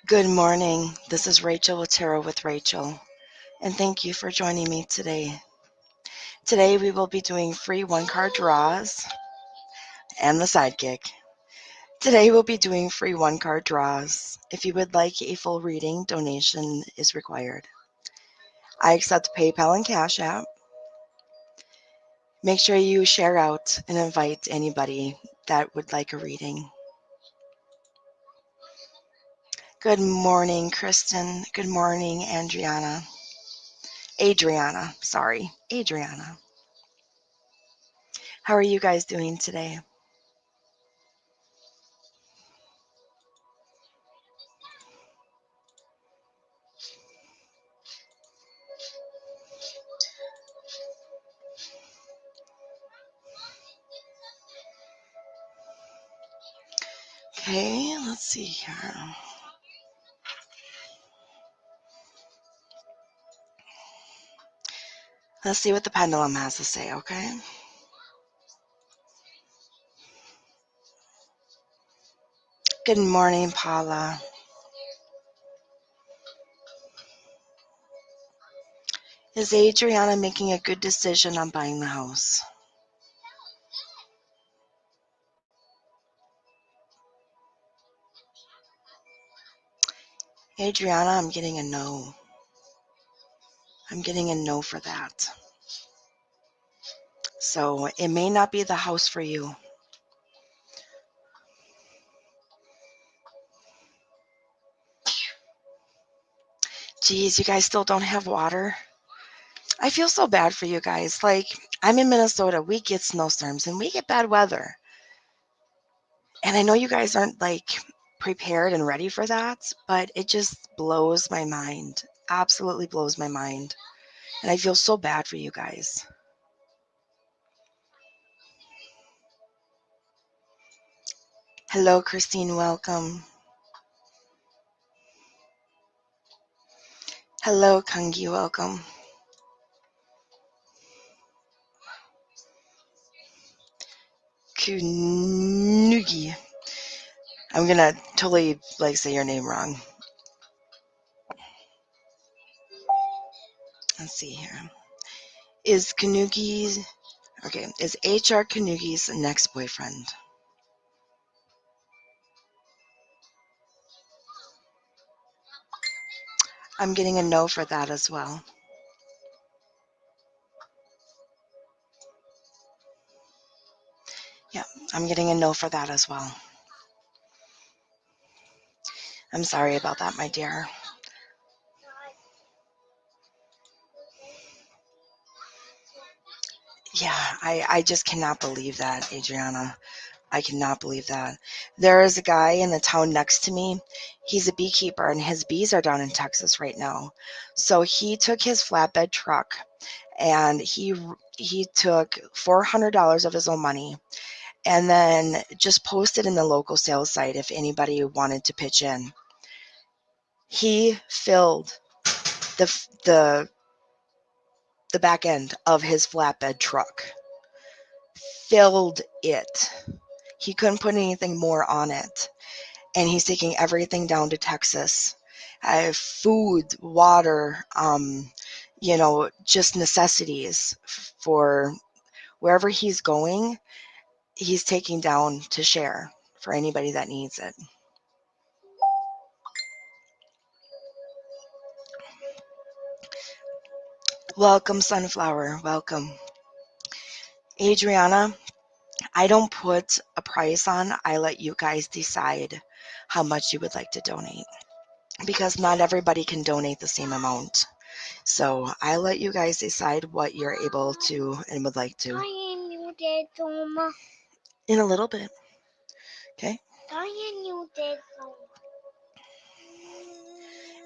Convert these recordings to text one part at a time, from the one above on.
Good morning. This is Rachel with Tarot with Rachel, and thank you for joining me today. Today we will be doing free one card draws and the sidekick. Today we'll be doing free one card draws. If you would like a full reading, donation is required. I accept PayPal and Cash App. Make sure you share out and invite anybody that would like a reading. Good morning, Kristen. Good morning, Adriana. Adriana. How are you guys doing today? Okay, let's see here. Let's see what the pendulum has to say, okay? Good morning, Paula. Is Adriana making a good decision on buying the house? Adriana, I'm getting a no. I'm getting a no for that. So it may not be the house for you. Geez, you guys still don't have water? I feel so bad for you guys. Like, I'm in Minnesota. We get snowstorms and we get bad weather. And I know you guys aren't like prepared and ready for that, but it just blows my mind. Absolutely blows my mind. And I feel so bad for you guys. Hello, Christine. Welcome. Hello, Kangi. Welcome. Kunugi. I'm gonna totally like say your name wrong. Let's see here. Is Kanugi's okay? Is HR Kanugi's next boyfriend? I'm getting a no for that as well. Yeah, I'm getting a no for that as well. I'm sorry about that, my dear. Yeah, I just cannot believe that, Adriana. I cannot believe that. There is a guy in the town next to me. He's a beekeeper, and his bees are down in Texas right now. So he took his flatbed truck and he took $400 of his own money and then just posted in the local sales site if anybody wanted to pitch in. He filled the the back end of his flatbed truck. Filled it. He couldn't put anything more on it. And he's taking everything down to Texas. Food, water, just necessities for wherever he's going, he's taking down to share for anybody that needs it. Welcome, Sunflower. Welcome. Adriana, I don't put a price on. I let you guys decide how much you would like to donate because not everybody can donate the same amount. So I let you guys decide what you're able to and would like to. In a little bit. Okay.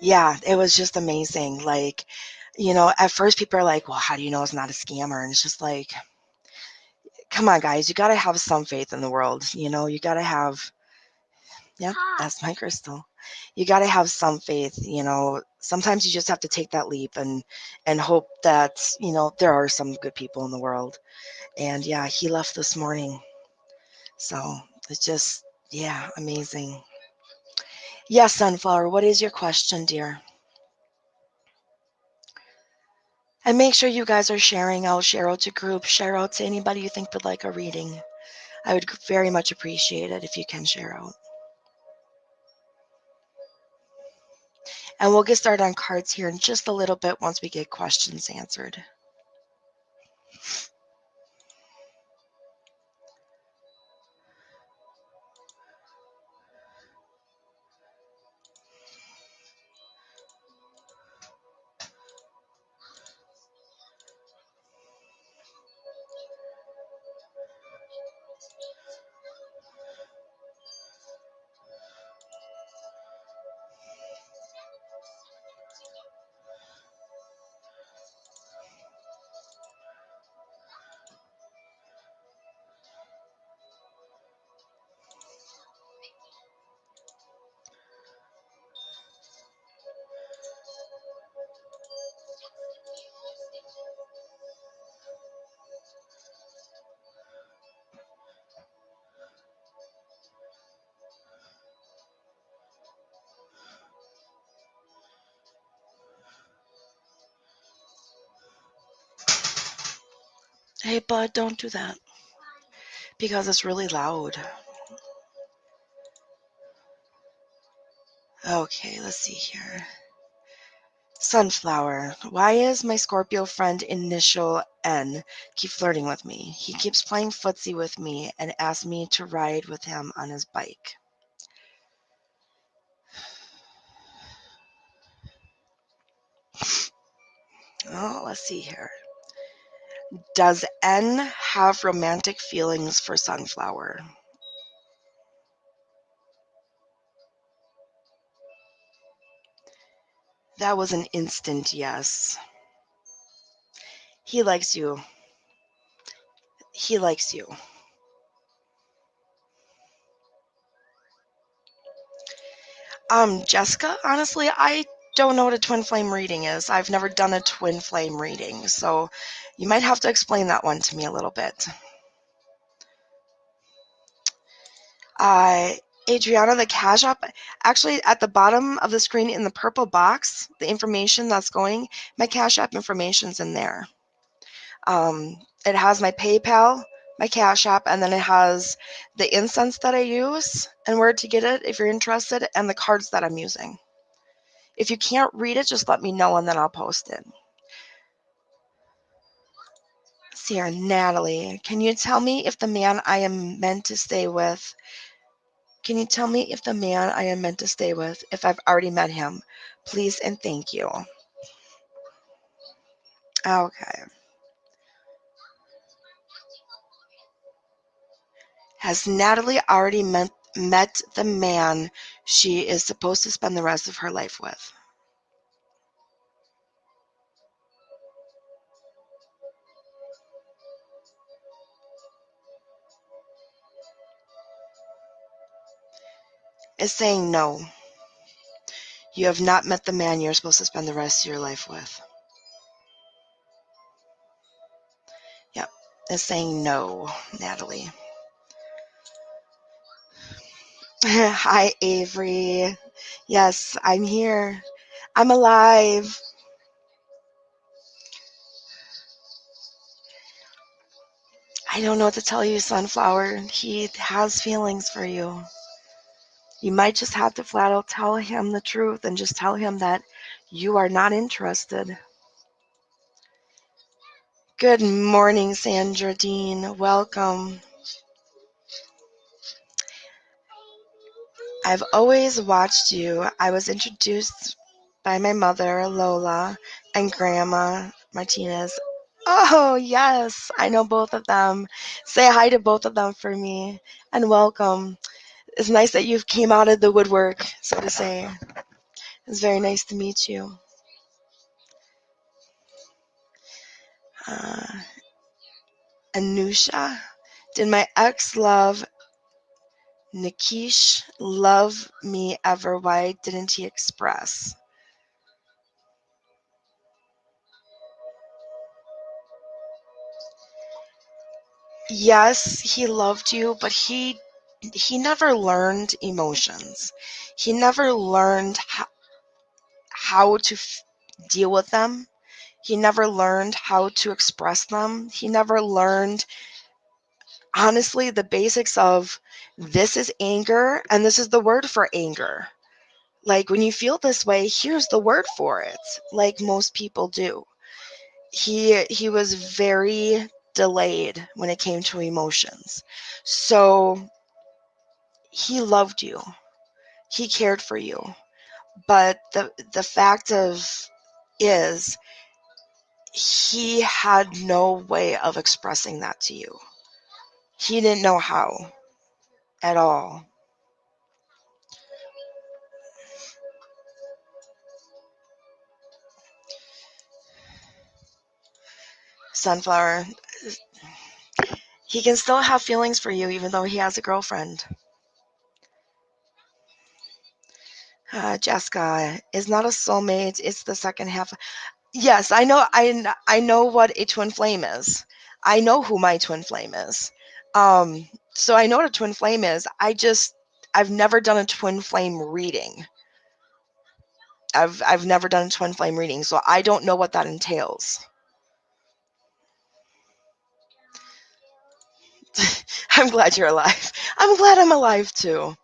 Yeah, it was just amazing. Like, at first people are like, well, how do you know it's not a scammer? And it's just like, come on, guys, you got to have some faith in the world. You got to have, yeah, that's my crystal. You got to have some faith. Sometimes you just have to take that leap and hope that, there are some good people in the world. And yeah, he left this morning. So it's just, yeah, amazing. Yes, Sunflower, what is your question, dear? And make sure you guys are sharing. I'll share out to groups, share out to anybody you think would like a reading. I would very much appreciate it if you can share out. And we'll get started on cards here in just a little bit once we get questions answered. Hey, bud, don't do that. Because it's really loud. Okay, let's see here. Sunflower. Why is my Scorpio friend initial N keep flirting with me? He keeps playing footsie with me and asks me to ride with him on his bike. Oh, let's see here. Does N have romantic feelings for Sunflower? That was an instant yes. He likes you. He likes you. Jessica, honestly, I don't know what a twin flame reading is. I've never done a twin flame reading, so you might have to explain that one to me a little bit. Uh, Adriana, the Cash App, actually at the bottom of the screen in the purple box, the information that's going, my Cash App information's in there. It has my PayPal, my Cash App, and then it has the incense that I use and where to get it if you're interested, and the cards that I'm using. If you can't read it, just let me know and then I'll post it. Sierra, Natalie, can you tell me if the man I am meant to stay with, can you tell me if the man I am meant to stay with, if I've already met him? Please and thank you. Okay. Has Natalie already met the man she is supposed to spend the rest of her life with? Is saying no. You have not met the man you're supposed to spend the rest of your life with. Yep. Is saying no, Natalie. Hi, Avery. Yes, I'm here. I'm alive. I don't know what to tell you, Sunflower. He has feelings for you. You might just have to flat out tell him the truth and just tell him that you are not interested. Good morning, Sandra Dean. Welcome. I've always watched you. I was introduced by my mother, Lola, and Grandma Martinez. Oh, yes, I know both of them. Say hi to both of them for me and welcome. It's nice that you came out of the woodwork, so to say. It's very nice to meet you. Uh, Anusha, did my ex love Nikish love me ever? Why didn't he express? Yes, he loved you, but he he never learned emotions. He never learned how to deal with them. He never learned how to express them. He never learned, honestly, the basics of this is anger and this is the word for anger. Like, when you feel this way, here's the word for it, like most people do. He was very delayed when it came to emotions. So he loved you. He cared for you. But the fact of is he had no way of expressing that to you. He didn't know how at all. Sunflower, he can still have feelings for you even though he has a girlfriend. Jessica is not a soulmate. It's the second half. Yes, I know. I know what a twin flame is. I know who my twin flame is. So I know what a twin flame is. I've never done a twin flame reading. I've never done a twin flame reading, so I don't know what that entails. I'm glad you're alive. I'm glad I'm alive too.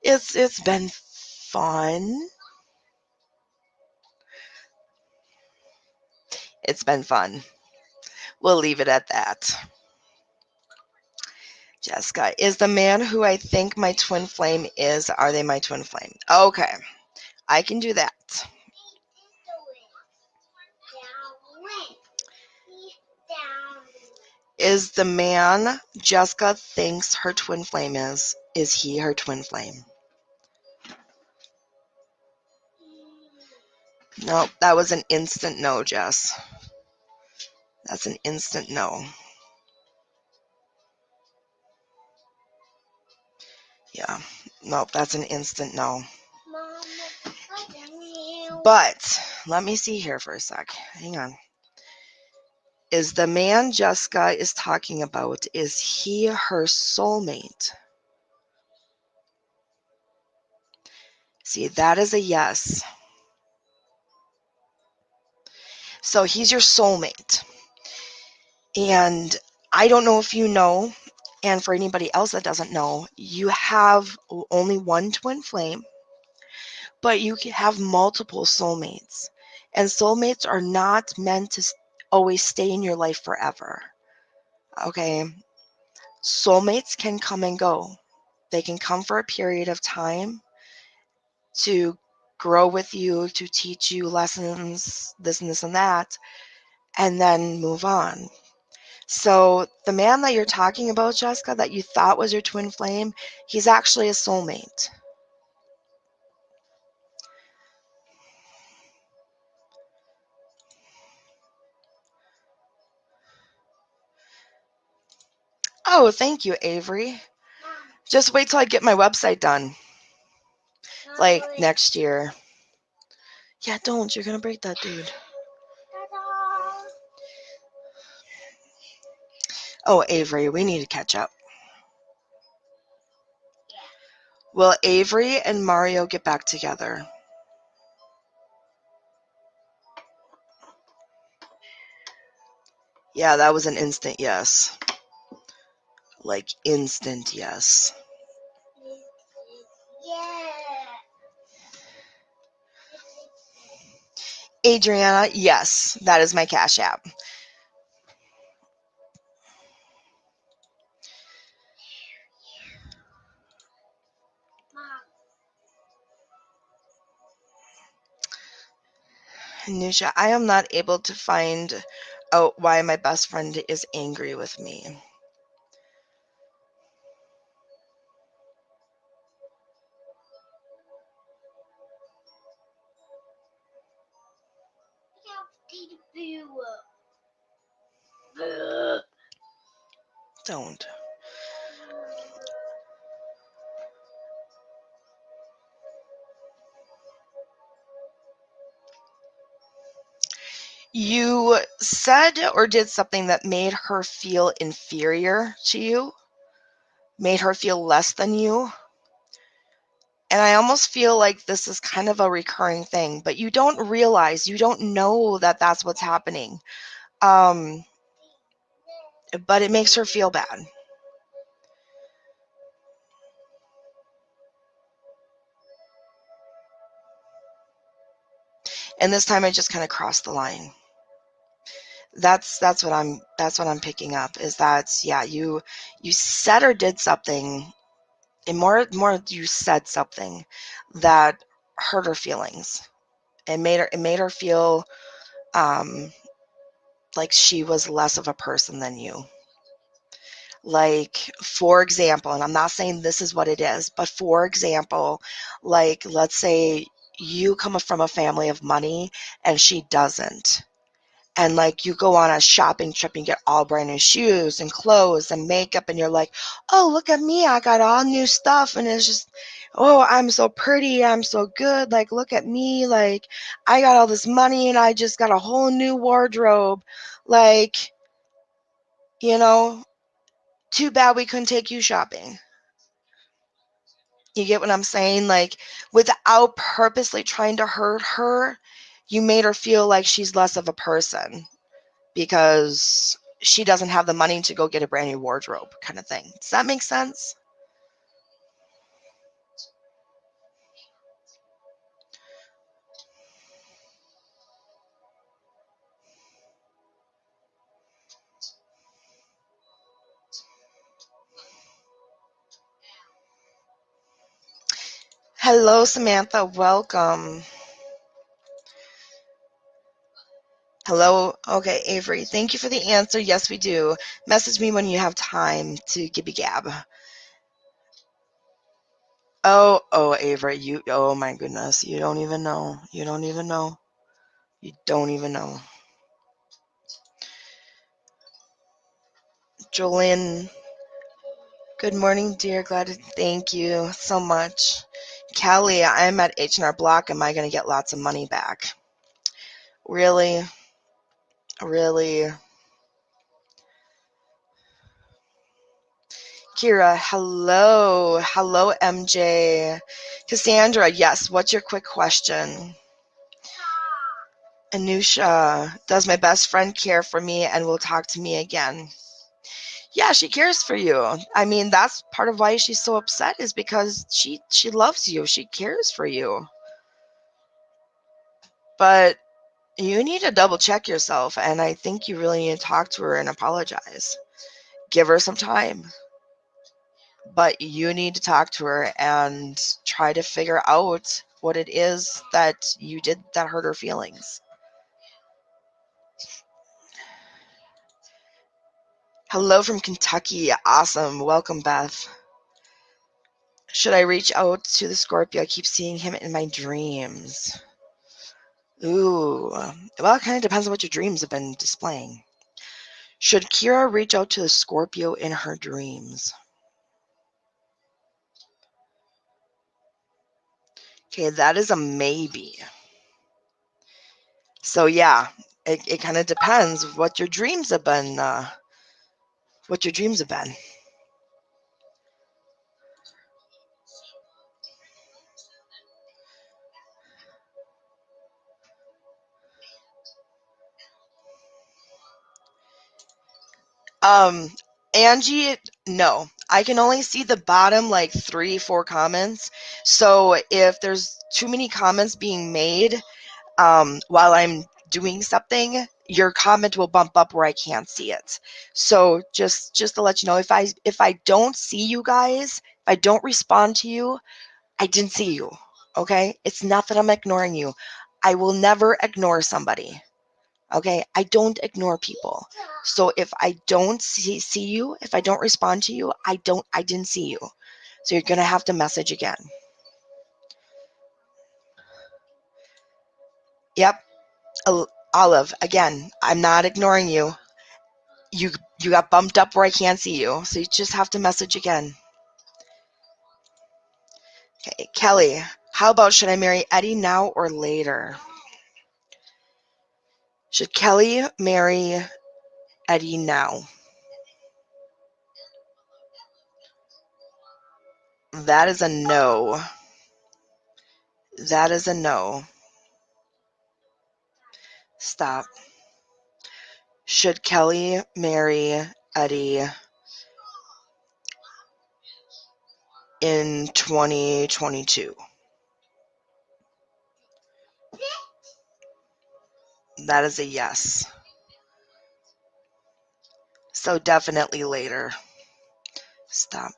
It's been fun. It's been fun. We'll leave it at that. Jessica, is the man who I think my twin flame is, are they my twin flame? Okay, I can do that. Is the man Jessica thinks her twin flame is he her twin flame? No, that was an instant no, Jess. That's an instant no. Yeah, no, that's an instant no. But let me see here for a sec. Hang on. Is the man Jessica is talking about, is he her soulmate? See, that is a yes. So he's your soulmate. And I don't know if you know, and for anybody else that doesn't know, you have only one twin flame, but you can have multiple soulmates. And soulmates are not meant to always stay in your life forever. Okay? Soulmates can come and go. They can come for a period of time to grow with you, to teach you lessons, this and this and that, and then move on. So the man that you're talking about, Jessica, that you thought was your twin flame, he's actually a soulmate. Oh, thank you, Avery. Just wait till I get my website done. Like next year. Yeah, don't. You're gonna break that, dude. Oh, Avery, we need to catch up. Will Avery and Mario get back together? Yeah, that was an instant yes. Like, instant yes. Adriana, yes, that is my Cash App. Nusha, I am not able to find out why my best friend is angry with me. Don't. You said or did something that made her feel inferior to you? made her feel less than you. And I almost feel like this is kind of a recurring thing, but you don't realize, you don't know that that's what's happening. But it makes her feel bad. And this time I just kind of crossed the line. That's what I'm picking up, is that, yeah, you said or did something, and more you said something that hurt her feelings. It made her feel like she was less of a person than you. Like, for example, and I'm not saying this is what it is, but for example, like, let's say you come from a family of money and she doesn't. And like, you go on a shopping trip and get all brand new shoes and clothes and makeup, and you're like, oh, look at me, I got all new stuff. And it's just, oh, I'm so pretty, I'm so good, like, look at me, like, I got all this money and I just got a whole new wardrobe. Like, you know, too bad we couldn't take you shopping. You get what I'm saying? Like, without purposely trying to hurt her, you made her feel like she's less of a person because she doesn't have the money to go get a brand new wardrobe, kind of thing. Does that make sense? Hello, Samantha. Welcome. Hello. Okay, Avery. Thank you for the answer. Yes, we do. Message me when you have time to gibby gab. Oh, Avery. Oh my goodness. You don't even know. You don't even know. You don't even know. Jolene. Good morning, dear. Thank you so much. Kelly, I'm at H&R Block. Am I going to get lots of money back? Really? Really? Kira, hello. Hello, MJ. Cassandra, yes. What's your quick question? Anusha, does my best friend care for me and will talk to me again? Yeah, she cares for you. I mean, that's part of why she's so upset, is because she loves you. She cares for you. But you need to double check yourself, and I think you really need to talk to her and apologize. Give her some time. But you need to talk to her and try to figure out what it is that you did that hurt her feelings. Hello from Kentucky. Awesome. Welcome, Beth. Should I reach out to the Scorpio? I keep seeing him in my dreams. Ooh. Well, it kind of depends on what your dreams have been displaying. Should Kira reach out to the Scorpio in her dreams? Okay, that is a maybe. So yeah, it kind of depends what your dreams have been. What your dreams have been. Angie, no. I can only see the bottom like 3, 4 comments. So if there's too many comments being made while I'm doing something, your comment will bump up where I can't see it. So just to let you know, if I don't see you guys, if I don't respond to you, I didn't see you. Okay? It's not that I'm ignoring you. I will never ignore somebody. Okay, I don't ignore people. So if I don't see you, if I don't respond to you, I didn't see you. So you're gonna have to message again. Yep, Olive. Again, I'm not ignoring you. You you got bumped up where I can't see you, so you just have to message again. Okay, Kelly. How about, should I marry Eddie now or later? Should Kelly marry Eddie now? That is a no. That is a no. Stop. Should Kelly marry Eddie in 2022? That is a yes. So definitely later. Stop.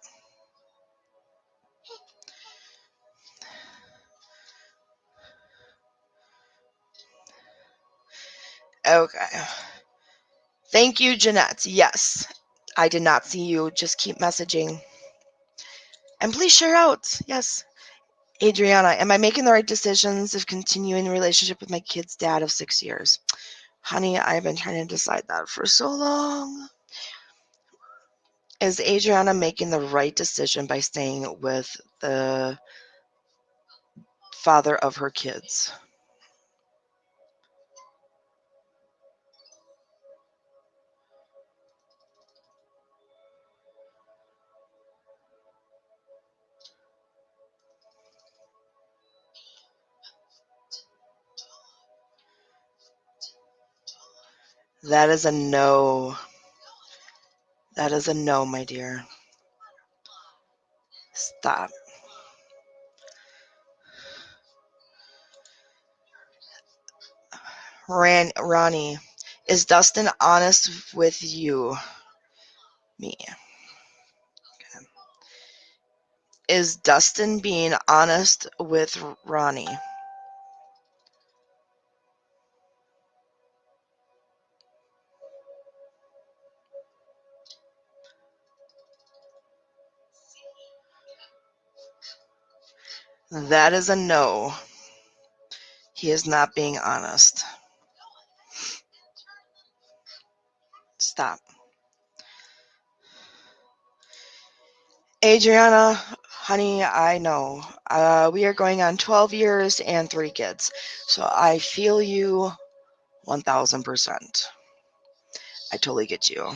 Okay. Thank you, Jeanette. Yes. I did not see you. Just keep messaging. And please share out. Yes. Adriana, am I making the right decisions of continuing a relationship with my kid's dad of 6 years? Honey, I've been trying to decide that for so long. Is Adriana making the right decision by staying with the father of her kids? That is a no. That is a no, my dear. Stop. Ronnie, is Dustin honest with you? Me. Is Dustin being honest with Ronnie? That is a no. He is not being honest. Stop. Adriana, honey, I know. We are going on 12 years and 3 kids. So I feel you 1000%. I totally get you.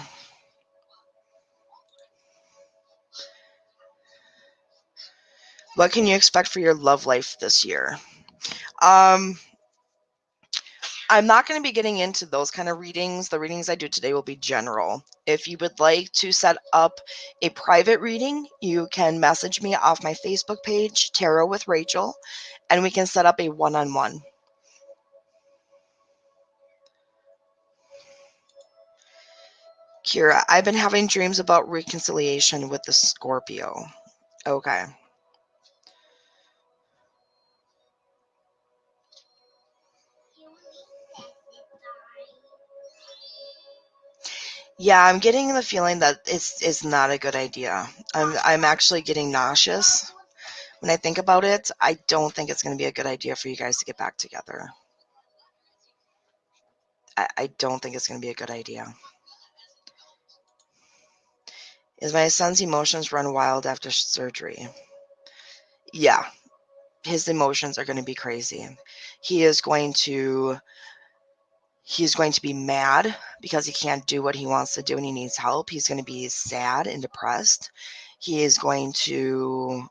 What can you expect for your love life this year? Um, I'm not going to be getting into those kind of readings. The readings I do today will be general. If you would like to set up a private reading, you can message me off my Facebook page, Tarot with Rachel, and we can set up a one-on-one. Kira, I've been having dreams about reconciliation with the Scorpio. Okay. Yeah, I'm getting the feeling that it's not a good idea. I'm actually getting nauseous when I think about it. I don't think it's going to be a good idea for you guys to get back together. I don't think it's going to be a good idea. Is my son's emotions run wild after surgery? Yeah, his emotions are going to be crazy. He is going to he's going to be mad because he can't do what he wants to do and he needs help. He's going to be sad and depressed. He is going to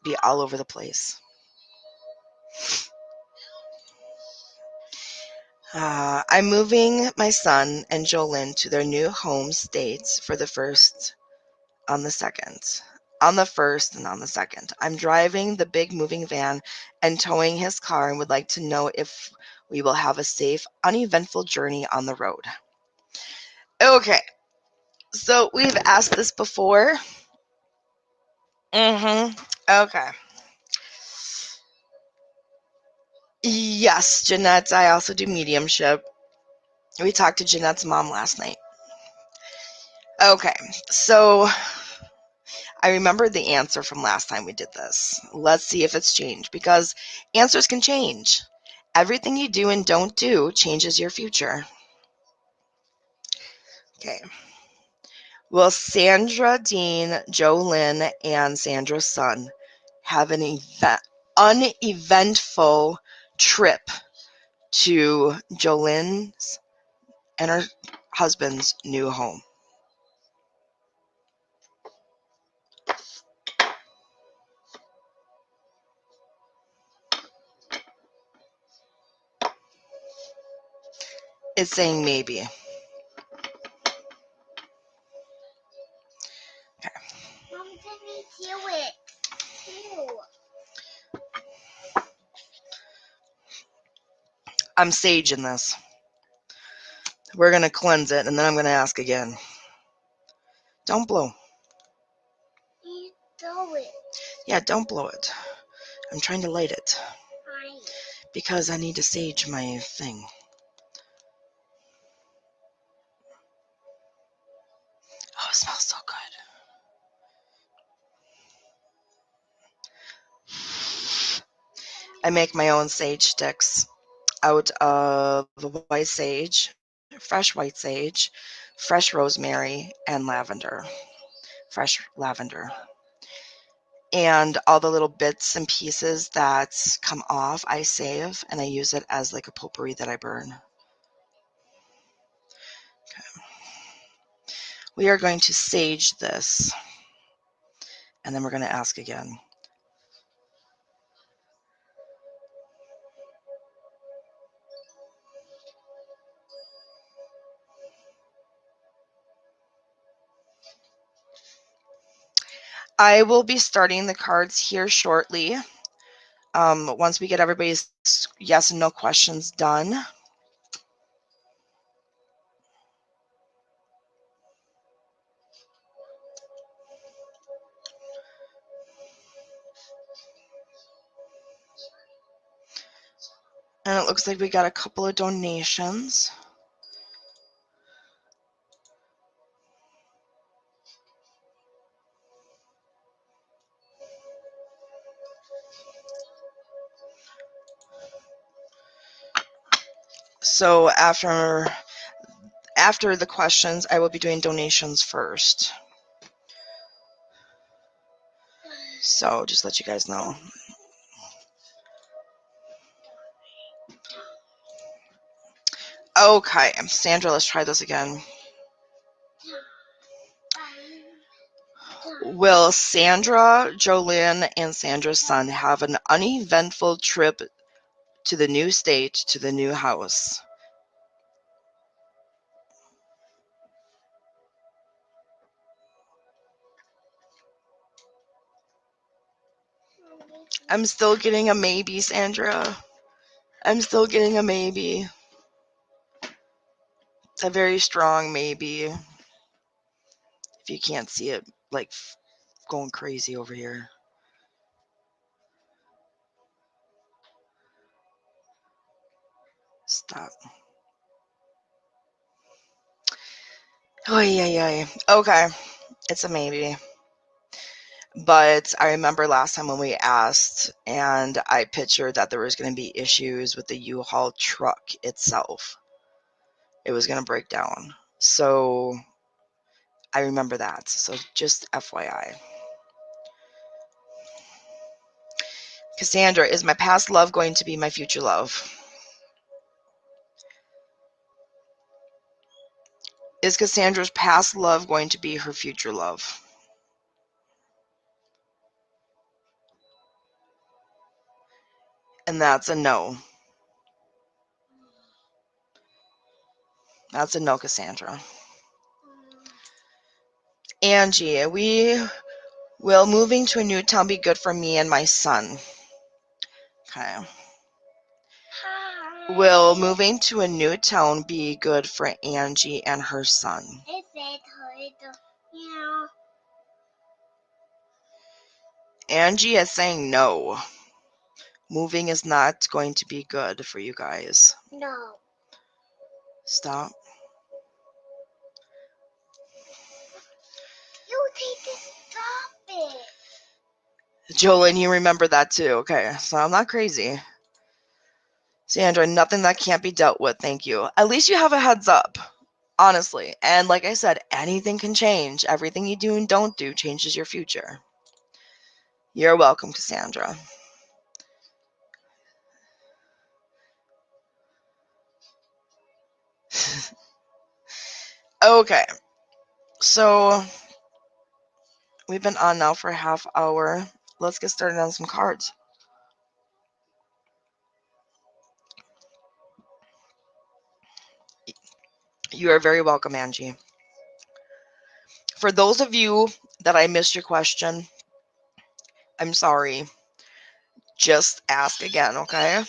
be all over the place. I'm moving my son and Jolyn to their new home states for the first on the second. On the first and on the second. I'm driving the big moving van and towing his car and would like to know if we will have a safe, uneventful journey on the road. Okay, so we've asked this before. Okay. Yes, Jeanette, I also do mediumship. We talked to Jeanette's mom last night. Okay, so I remembered the answer from last time we did this. Let's see if it's changed because answers can change. Everything you do and don't do changes your future. Okay. Will Sandra Dean, Jolyn, and Sandra's son have an uneventful trip to Jolyn's and her husband's new home? It's saying maybe. Okay. Mom, let me do it too. I'm saging this. We're going to cleanse it, and then I'm going to ask again. Don't blow. You do it. Yeah, don't blow it. I'm trying to light it. Fine. Because I need to sage my thing. Oh, it smells so good. I make my own sage sticks out of white sage, fresh white sage, fresh rosemary, and lavender. Fresh lavender. And all the little bits and pieces that come off, I save, and I use it as like a potpourri that I burn. Okay. We are going to sage this, and then we're going to ask again. I will be starting the cards here shortly. Once we get everybody's yes and no questions done. And it looks like we got a couple of donations. So after the questions, I will be doing donations first. So just let you guys know. Okay, Sandra, let's try this again. Will Sandra, Jolynn, and Sandra's son have an uneventful trip to the new state, to the new house? I'm still getting a maybe, Sandra. I'm still getting a maybe. It's a very strong maybe. If you can't see it, like going crazy over here. Stop. Oh, yeah. Okay, it's a maybe. But I remember last time when we asked, and I pictured that there was going to be issues with the U-Haul truck itself. It was going to break down. So I remember that. So just FYI. Cassandra, is my past love going to be my future love? Is Cassandra's past love going to be her future love? And that's a no. That's a no, Cassandra. Angie, will moving to a new town be good for me and my son? Okay. Hi. Will moving to a new town be good for Angie and her son? Yeah. Angie is saying no. Moving is not going to be good for you guys. No. Stop. You need to stop it. Jolene, you remember that too. Okay, so I'm not crazy. Sandra, nothing that can't be dealt with, thank you. At least you have a heads up, honestly. And like I said, anything can change. Everything you do and don't do changes your future. You're welcome, Cassandra. Okay, so we've been on now for a half hour. Let's get started on some cards. You are very welcome, Angie. For those of you that I missed your question, I'm sorry. Just ask again, okay?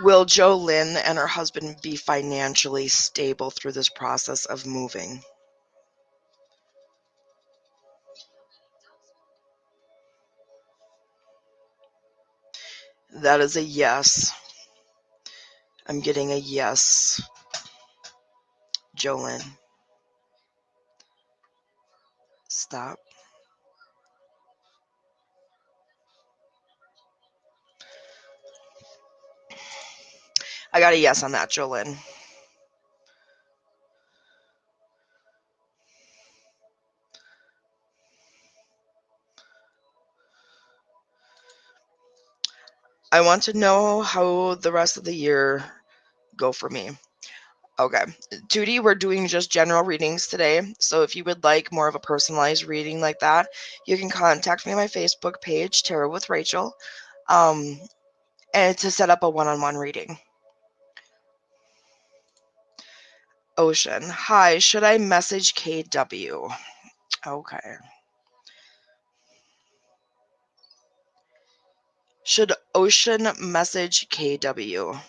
Will Jolynn and her husband be financially stable through this process of moving? That is a yes. I'm getting a yes, Jolynn. Stop. I got a yes on that, Jolynn. I want to know how the rest of the year go for me. Okay. Tootie, we're doing just general readings today. So if you would like more of a personalized reading like that, you can contact me on my Facebook page, Tarot with Rachel, and to set up a one-on-one reading. Ocean. Hi, should I message KW? Okay. Should Ocean message KW?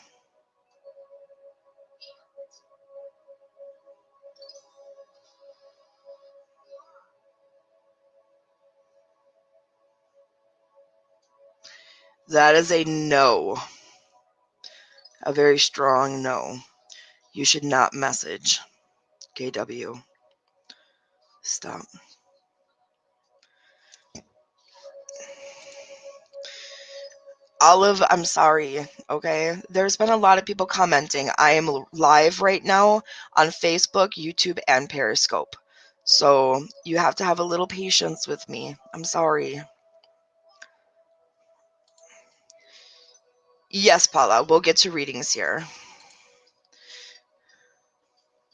That is a no. A very strong no. You should not message KW. Stop. Olive, I'm sorry, okay? There's been a lot of people commenting. I am live right now on Facebook, YouTube, and Periscope. So you have to have a little patience with me. I'm sorry. Yes, Paula, we'll get to readings here.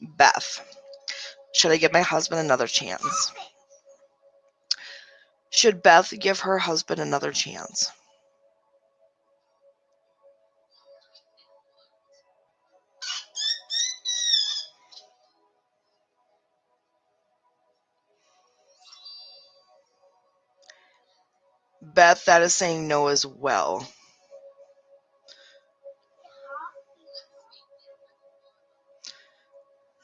Beth, should I give my husband another chance? Should Beth give her husband another chance? Beth, that is saying no as well.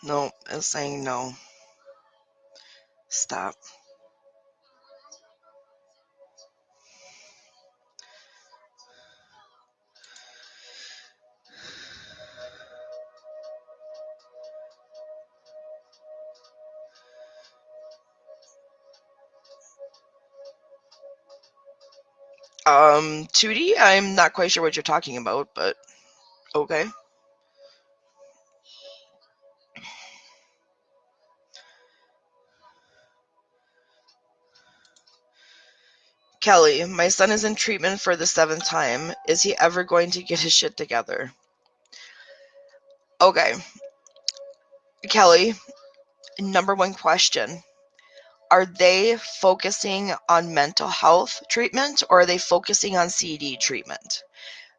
No, it's saying no. Stop. Tootie, I'm not quite sure what you're talking about, but okay. Kelly, my son is in treatment for the 7th time. Is he ever going to get his shit together? Okay. Kelly, number one question. Are they focusing on mental health treatment or are they focusing on CD treatment?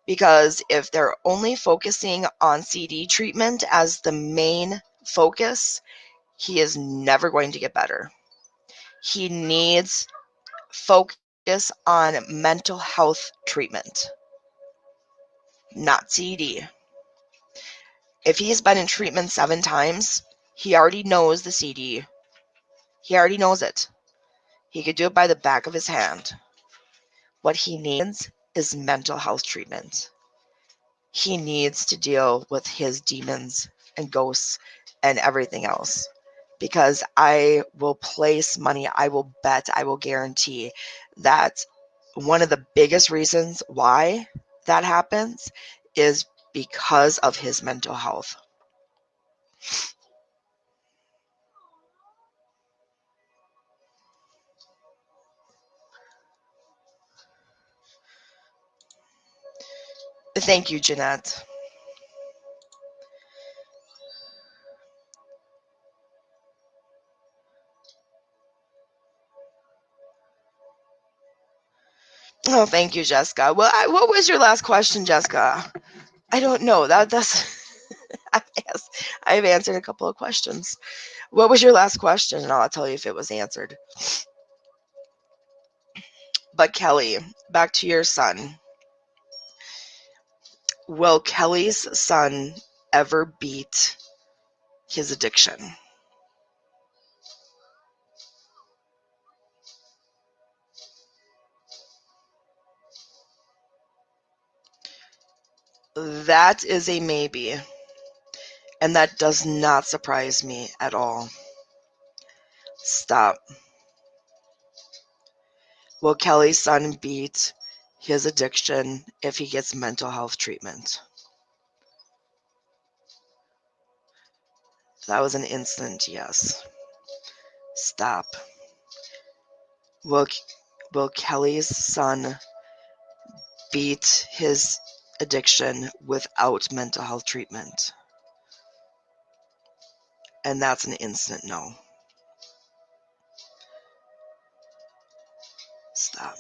Because if they're only focusing on CD treatment as the main focus, he is never going to get better. He needs focus on mental health treatment, not CD. If he's been in treatment 7 times, he already knows the CD. He already knows it. He could do it by the back of his hand. What he needs is mental health treatment. He needs to deal with his demons and ghosts and everything else. Because I will place money, I will bet, I will guarantee that one of the biggest reasons why that happens is because of his mental health. Thank you, Jeanette. Oh, thank you, Jessica. Well, what was your last question, Jessica? I don't know. That's I've answered a couple of questions. What was your last question? And I'll tell you if it was answered. But Kelly, back to your son. Will Kelly's son ever beat his addiction? That is a maybe. And that does not surprise me at all. Stop. Will Kelly's son beat his addiction if he gets mental health treatment? That was an instant yes. Stop. Will Kelly's son beat his addiction without mental health treatment? And that's an instant no. Stop.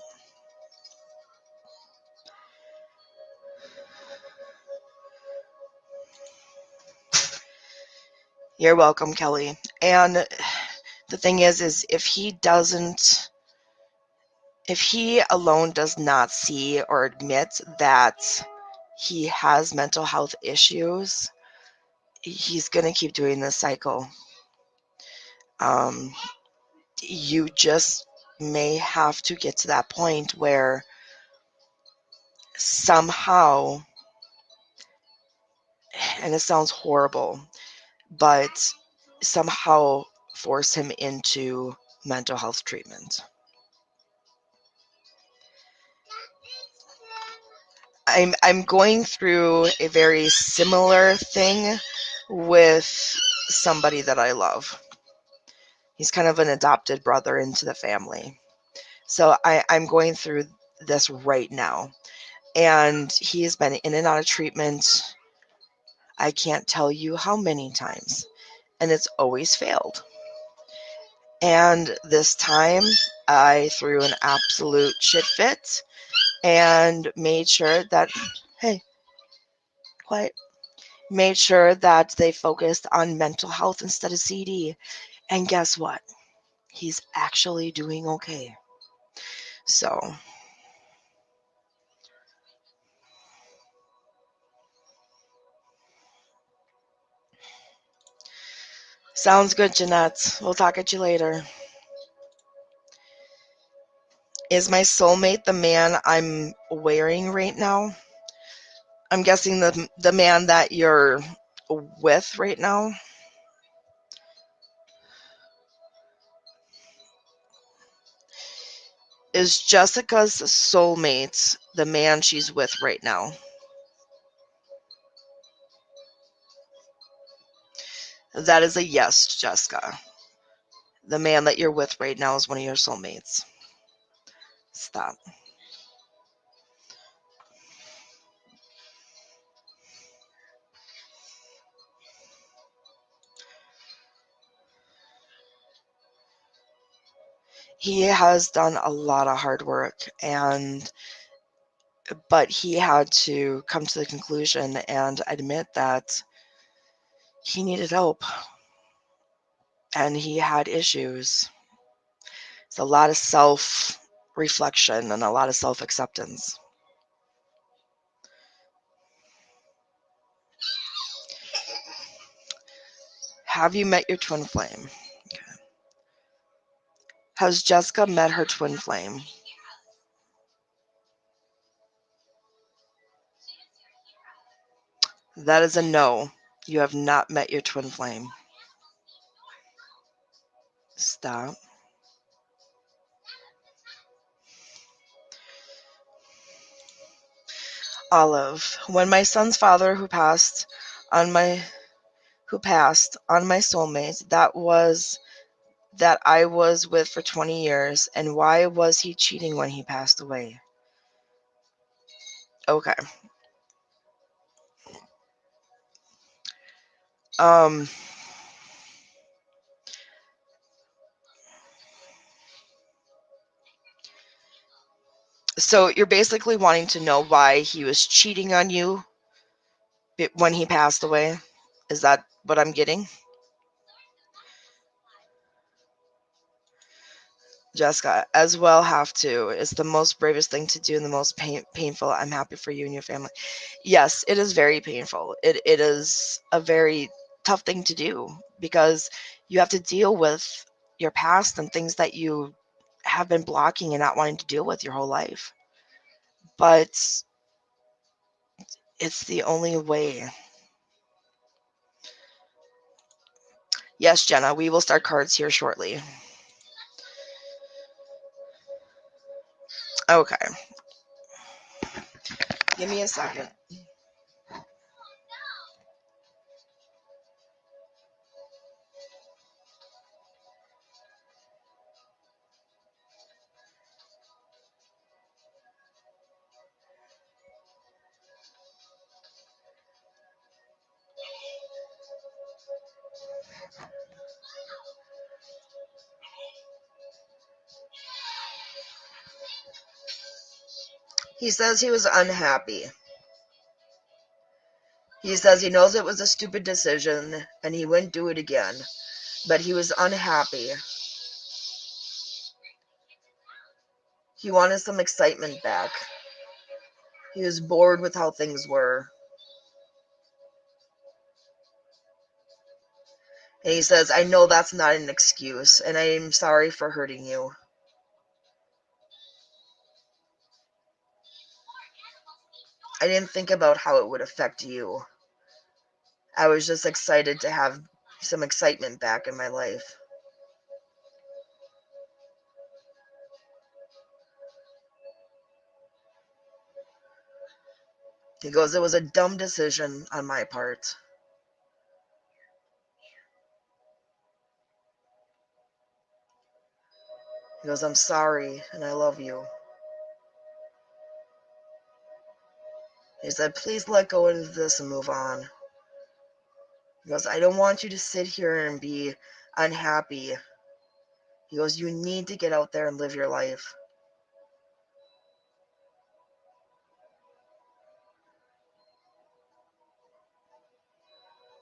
You're welcome, Kelly. And the thing is if he alone does not see or admit that he has mental health issues, he's going to keep doing this cycle. You just may have to get to that point where somehow, and it sounds horrible, but somehow force him into mental health treatment. I'm going through a very similar thing with somebody that I love. He's kind of an adopted brother into the family. So I'm going through this right now. And he has been in and out of treatment. I can't tell you how many times. And it's always failed. And this time I threw an absolute shit fit and made sure that, hey, quiet, made sure that they focused on mental health instead of CD. And guess what? He's actually doing okay. So, sounds good, Jeanette. We'll talk at you later. Is my soulmate the man I'm wearing right now? I'm guessing the man that you're with right now. Is Jessica's soulmate the man she's with right now? That is a yes, Jessica. The man that you're with right now is one of your soulmates. Stop. He has done a lot of hard work, but he had to come to the conclusion and admit that he needed help and he had issues. It's a lot of self-reflection and a lot of self-acceptance. Have you met your twin flame? Okay. Has Jessica met her twin flame? That is a no. You have not met your twin flame. Stop. Olive. When my son's father who passed on my soulmate, that I was with for 20 years, and why was he cheating when he passed away? Okay. So you're basically wanting to know why he was cheating on you when he passed away. Is that what I'm getting? Jessica, as well have to. It's the most bravest thing to do and the most painful. I'm happy for you and your family. Yes, it is very painful. It is a very tough thing to do because you have to deal with your past and things that you have been blocking and not wanting to deal with your whole life. But it's the only way. Yes, Jenna, we will start cards here shortly. Okay. Give me a second. He says he was unhappy. He says he knows it was a stupid decision and he wouldn't do it again, but he was unhappy. He wanted some excitement back. He was bored with how things were. And he says, I know that's not an excuse, and I am sorry for hurting you. I didn't think about how it would affect you. I was just excited to have some excitement back in my life. He goes, it was a dumb decision on my part. He goes, I'm sorry, and I love you. He said, please let go of this and move on. He goes, I don't want you to sit here and be unhappy. He goes, you need to get out there and live your life.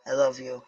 I love you.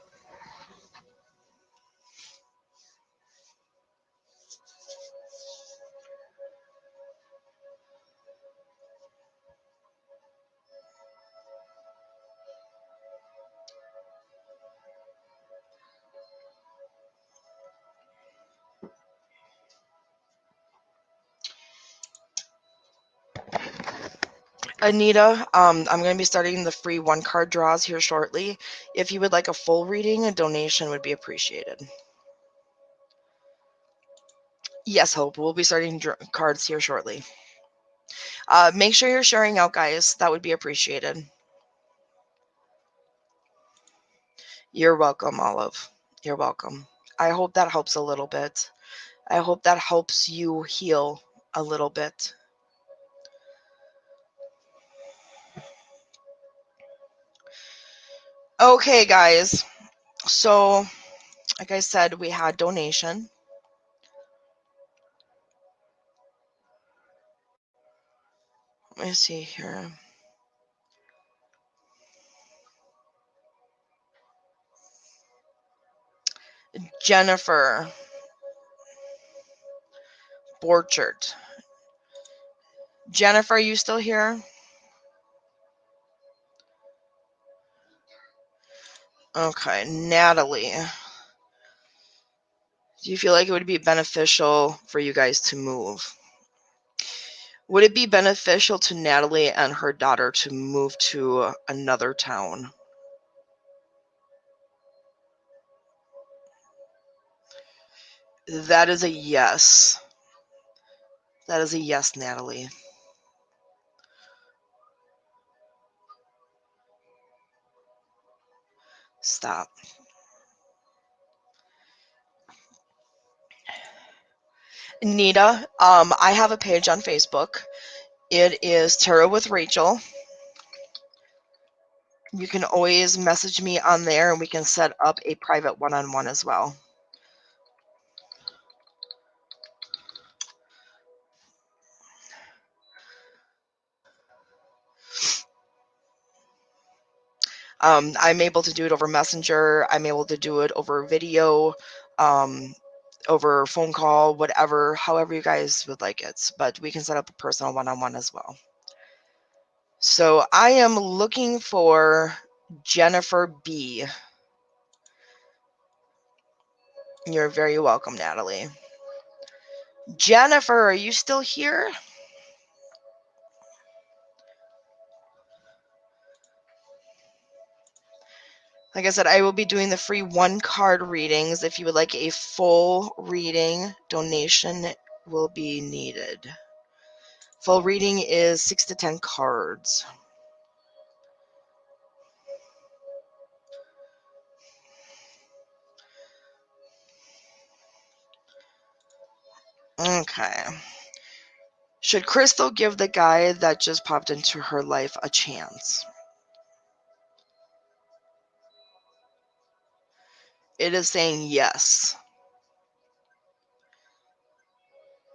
Anita, I'm going to be starting the free one card draws here shortly. If you would like a full reading, a donation would be appreciated. Yes, Hope, we'll be starting cards here shortly. Make sure you're sharing out, guys. That would be appreciated. You're welcome, Olive. You're welcome. I hope that helps a little bit. I hope that helps you heal a little bit. Okay, guys. So, like I said, we had donation. Let me see here. Jennifer Borchert. Jennifer, are you still here? Okay, Natalie. Do you feel like it would be beneficial for you guys to move? Would it be beneficial to Natalie and her daughter to move to another town? That is a yes. That is a yes, Natalie. Stop. Nita, I have a page on Facebook. It is Tarot with Rachel. You can always message me on there and we can set up a private one-on-one as well. I'm able to do it over Messenger. I'm able to do it over video, over phone call, whatever, however you guys would like it. But we can set up a personal one-on-one as well. So I am looking for Jennifer B. You're very welcome, Natalie. Jennifer, are you still here? Like I said, I will be doing the free 1-card readings. If you would like a full reading, donation will be needed. Full reading is 6 to 10 cards. Okay. Should Crystal give the guy that just popped into her life a chance? It is saying yes.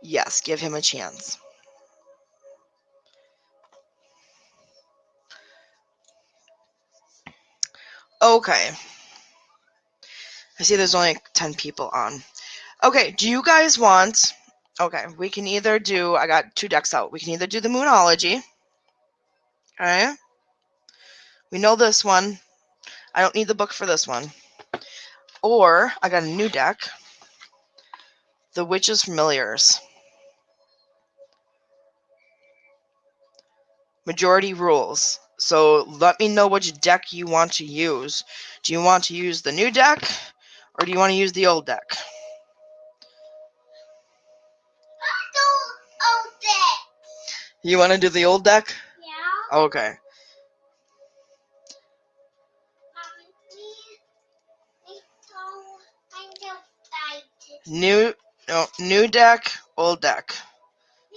Yes, give him a chance. Okay. I see there's only 10 people on. Okay, do you guys want... Okay, we can either do... I got 2 decks out. We can either do the Moonology. Okay. We know this one. I don't need the book for this one. Or, I got a new deck. The Witch's Familiars. Majority rules. So let me know which deck you want to use. Do you want to use the new deck, or do you want to use the old deck? Old deck. You want to do the old deck? Yeah. Okay. New deck, old deck.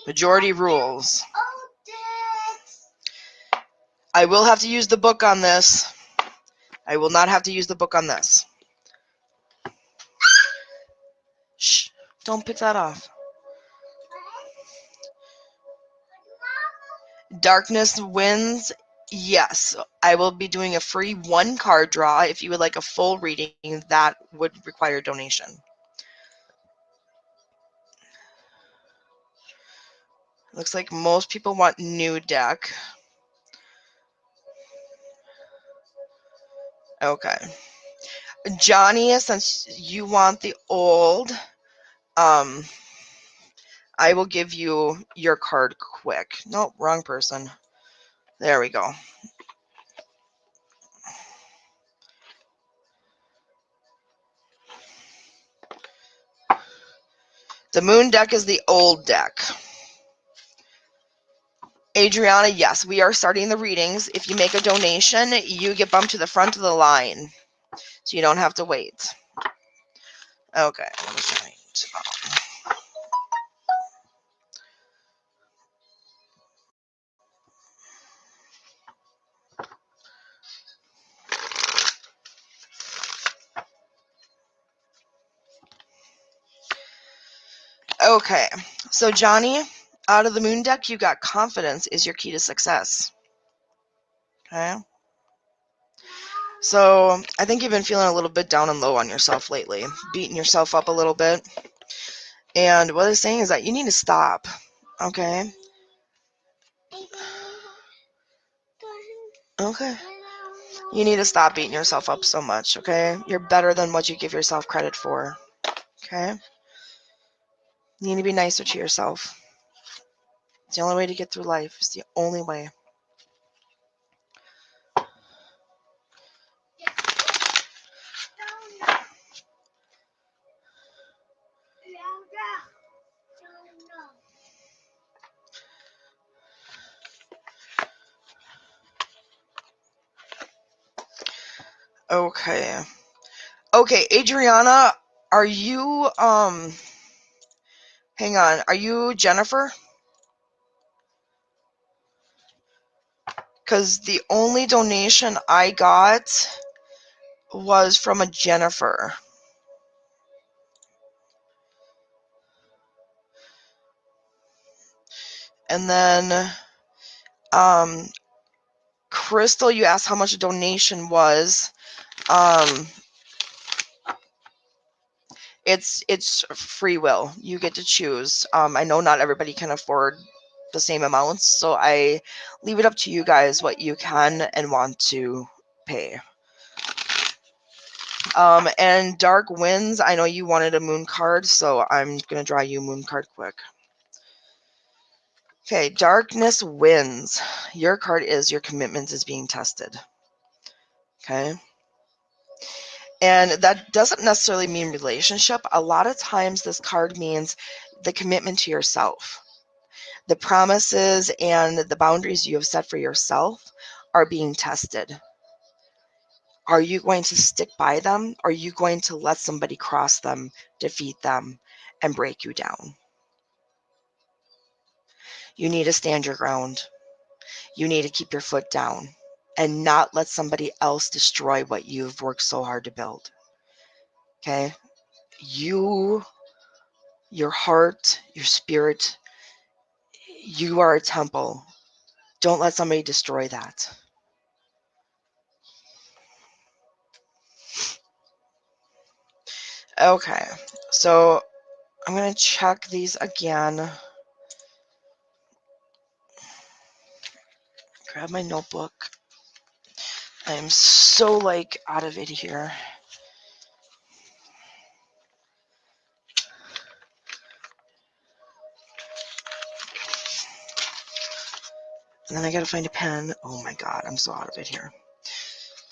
Majority rules. Old deck. I will have to use the book on this. I will not have to use the book on this. Shh. Don't pick that off. Darkness wins. Yes, I will be doing a free 1-card draw. If you would like a full reading, that would require donation. Looks like most people want new deck. Okay. Johnny, since you want the old, I will give you your card quick. Nope, wrong person. There we go. The moon deck is the old deck. Adriana, yes, we are starting the readings. If you make a donation, you get bumped to the front of the line, so you don't have to wait. Okay. Okay, so Johnny, out of the moon deck, you got confidence is your key to success. Okay. So I think you've been feeling a little bit down and low on yourself lately, beating yourself up a little bit. And what it's saying is that you need to stop. Okay. Okay. You need to stop beating yourself up so much, okay? You're better than what you give yourself credit for. Okay? You need to be nicer to yourself. It's the only way to get through life. It's the only way. Okay. Okay, Adriana, are you, hang on, are you Jennifer? Because the only donation I got was from a Jennifer. And then, Crystal, you asked how much a donation was. It's free will. You get to choose. I know not everybody can afford the same amounts, so I leave it up to you guys what you can and want to pay. And Dark Winds, I know you wanted a moon card, so I'm gonna draw you a moon card quick. Okay, Darkness Wins. Your card is your commitment is being tested. Okay. And that doesn't necessarily mean relationship. A lot of times this card means the commitment to yourself. The promises and the boundaries you have set for yourself are being tested. Are you going to stick by them? Or are you going to let somebody cross them, defeat them, and break you down? You need to stand your ground. You need to keep your foot down and not let somebody else destroy what you've worked so hard to build. Okay? Your heart, your spirit, you are a temple. Don't let somebody destroy that. Okay, so I'm going to check these again. Grab my notebook. I am so out of it here. And then I gotta find a pen. Oh my god, I'm so out of it here.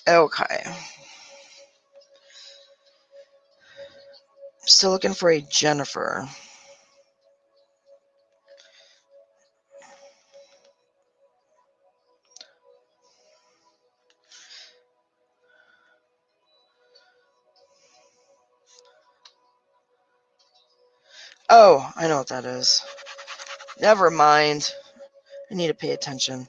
Okay. Still looking for a Jennifer. Oh, I know what that is. Never mind. I need to pay attention.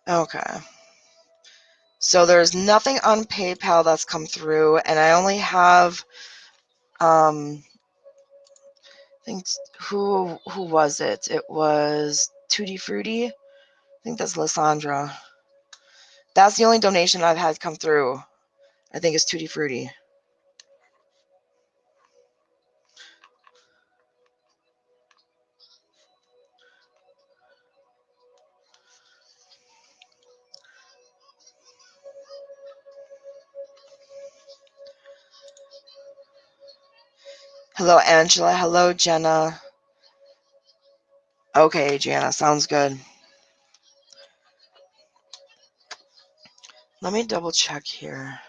Okay. So there's nothing on PayPal that's come through, and I only have I think who was it? It was Tutti Frutti. I think that's Lysandra. That's the only donation I've had come through. I think it's Tutti Frutti. Hello, Angela. Hello, Jenna. Okay, Jana, sounds good. Let me double check here.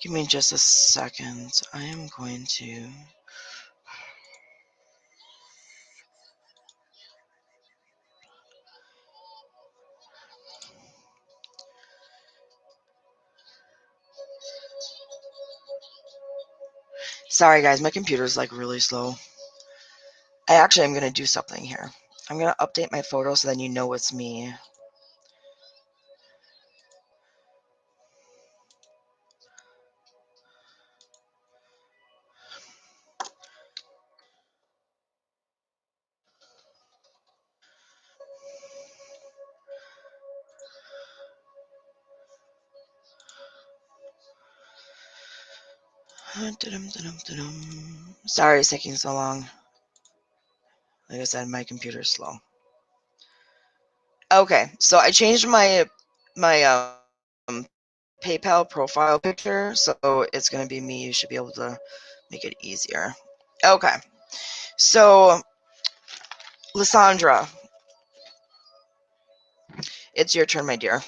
Give me just a second. I am going to... Sorry, guys, my computer's really slow. I actually am going to do something here. I'm going to update my photo so then you know it's me. Sorry it's taking so long. Like I said, my computer's slow. Okay, so I changed my PayPal profile picture, so it's going to be me. You should be able to make it easier. Okay, so Lysandra, it's your turn, my dear.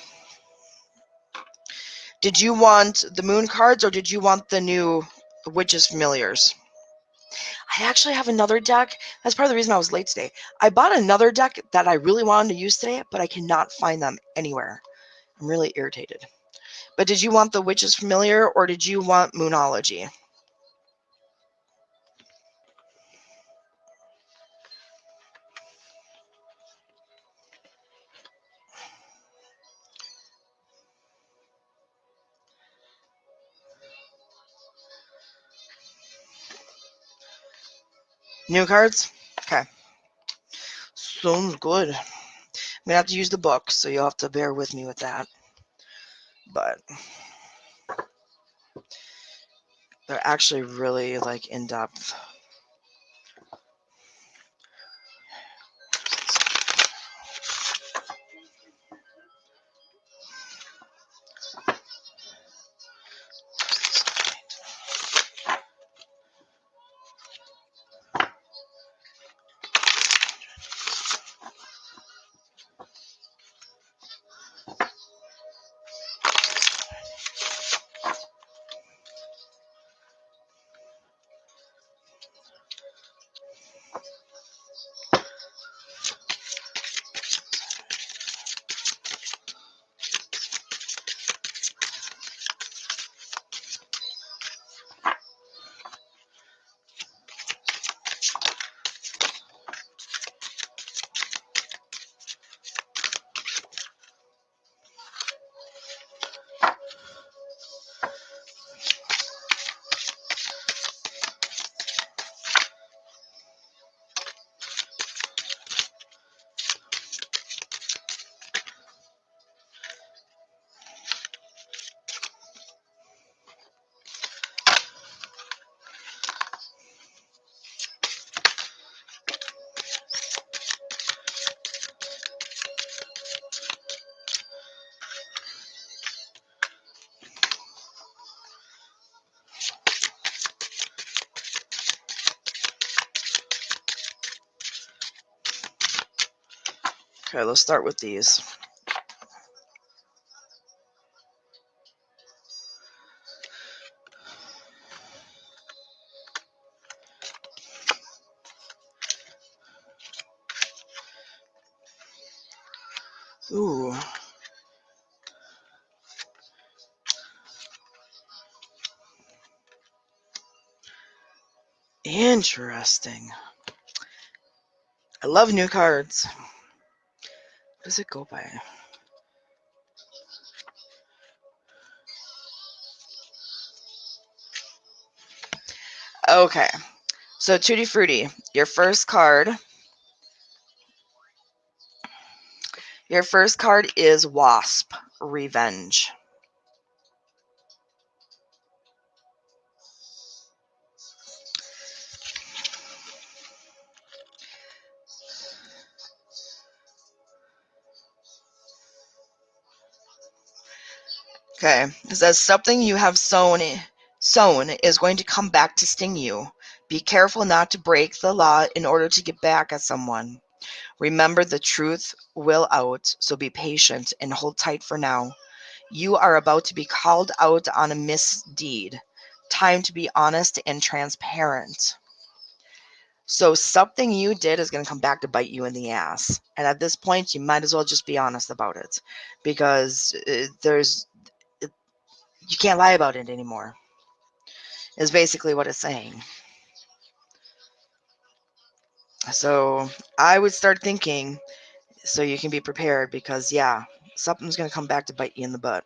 Did you want the moon cards or did you want the new Witches Familiars? I actually have another deck. That's part of the reason I was late today. I bought another deck that I really wanted to use today, but I cannot find them anywhere. I'm really irritated. But did you want the Witch's Familiar or did you want Moonology? New cards? Okay. Sounds good. I'm going to have to use the book, so you'll have to bear with me with that. But they're actually really, like, in-depth. Okay, let's start with these. Ooh. Interesting. I love new cards. What does it go by? Okay. So, Tutti Frutti, your first card is Wasp, Revenge. Okay, it says something you have sown is going to come back to sting you. Be careful not to break the law in order to get back at someone. Remember, the truth will out, so be patient and hold tight for now. You are about to be called out on a misdeed. Time to be honest and transparent. So something you did is going to come back to bite you in the ass. And at this point, you might as well just be honest about it, because you can't lie about it anymore, is basically what it's saying. So I would start thinking so you can be prepared, because, yeah, something's going to come back to bite you in the butt.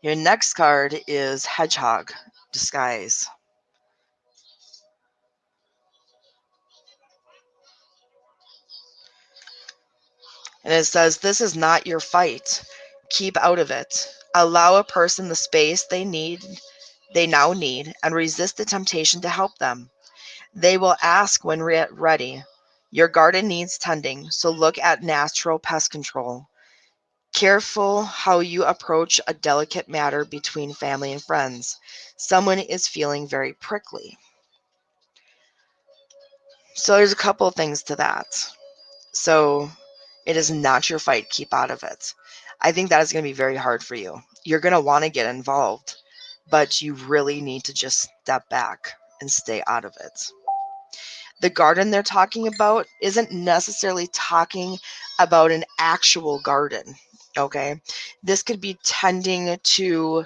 Your next card is Hedgehog, Disguise. And it says, this is not your fight. Keep out of it. Allow a person the space they now need, and resist the temptation to help them. They will ask when ready. Your garden needs tending, so look at natural pest control. Careful how you approach a delicate matter between family and friends. Someone is feeling very prickly. So there's a couple of things to that. So it is not your fight. Keep out of it. I think that is going to be very hard for you. You're going to want to get involved, but you really need to just step back and stay out of it. The garden they're talking about isn't necessarily talking about an actual garden. Okay, this could be tending to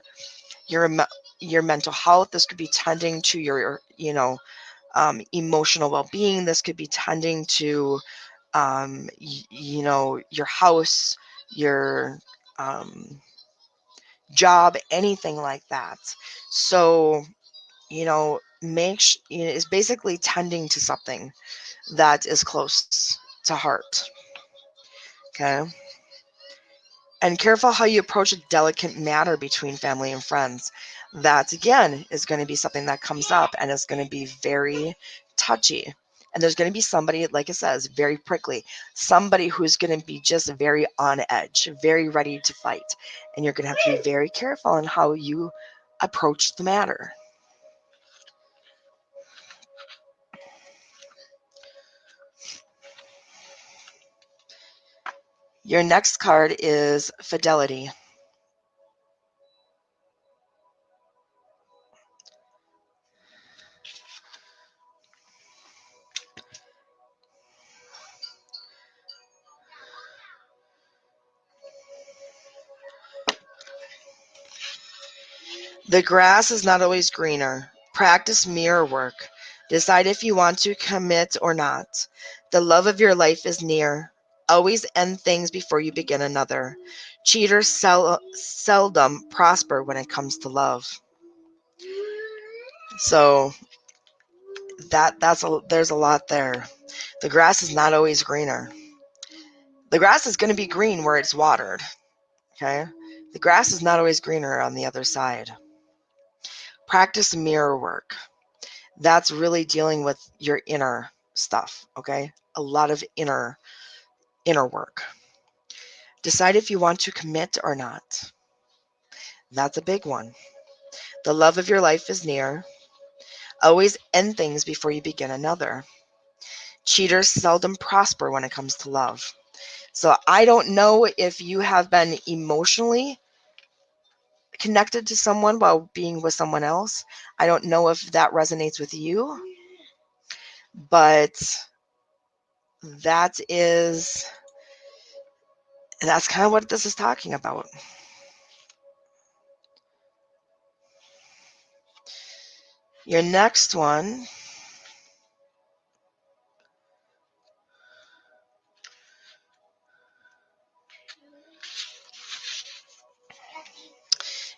your your mental health. This could be tending to your emotional well-being. This could be tending to your house, your job, anything like that. So is basically tending to something that is close to heart. Okay. And careful how you approach a delicate matter between family and friends. That again is going to be something that comes up and is going to be very touchy. And there's going to be somebody, like it says, very prickly, somebody who's going to be just very on edge, very ready to fight. And you're going to have to be very careful on how you approach the matter. Your next card is Fidelity. The grass is not always greener. Practice mirror work. Decide if you want to commit or not. The love of your life is near. Always end things before you begin another. Cheaters seldom prosper when it comes to love. So there's a lot there. The grass is not always greener. The grass is going to be green where it's watered. Okay? The grass is not always greener on the other side. Practice mirror work. That's really dealing with your inner stuff, okay? A lot of inner work. Decide if you want to commit or not. That's a big one. The love of your life is near. Always end things before you begin another. Cheaters seldom prosper when it comes to love. So I don't know if you have been emotionally connected to someone while being with someone else. I don't know if that resonates with you, but that's kind of what this is talking about. Your next one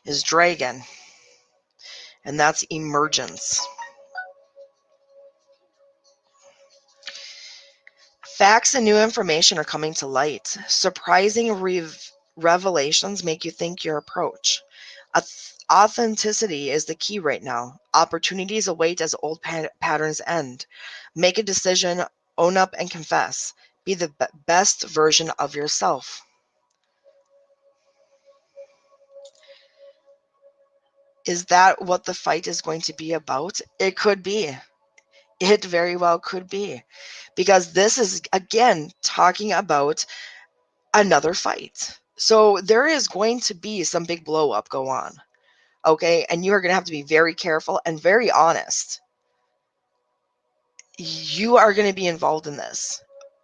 is Dragon, and that's emergence. Facts and new information are coming to light. Surprising revelations make you think your approach. Authenticity is the key right now. Opportunities await as old patterns end. Make a decision, own up and confess. Be the best version of yourself. Is that what the fight is going to be about? It could be. It very well could be. Because this is, again, talking about another fight. So there is going to be some big blow up go on. Okay? And you are going to have to be very careful and very honest. You are going to be involved in this,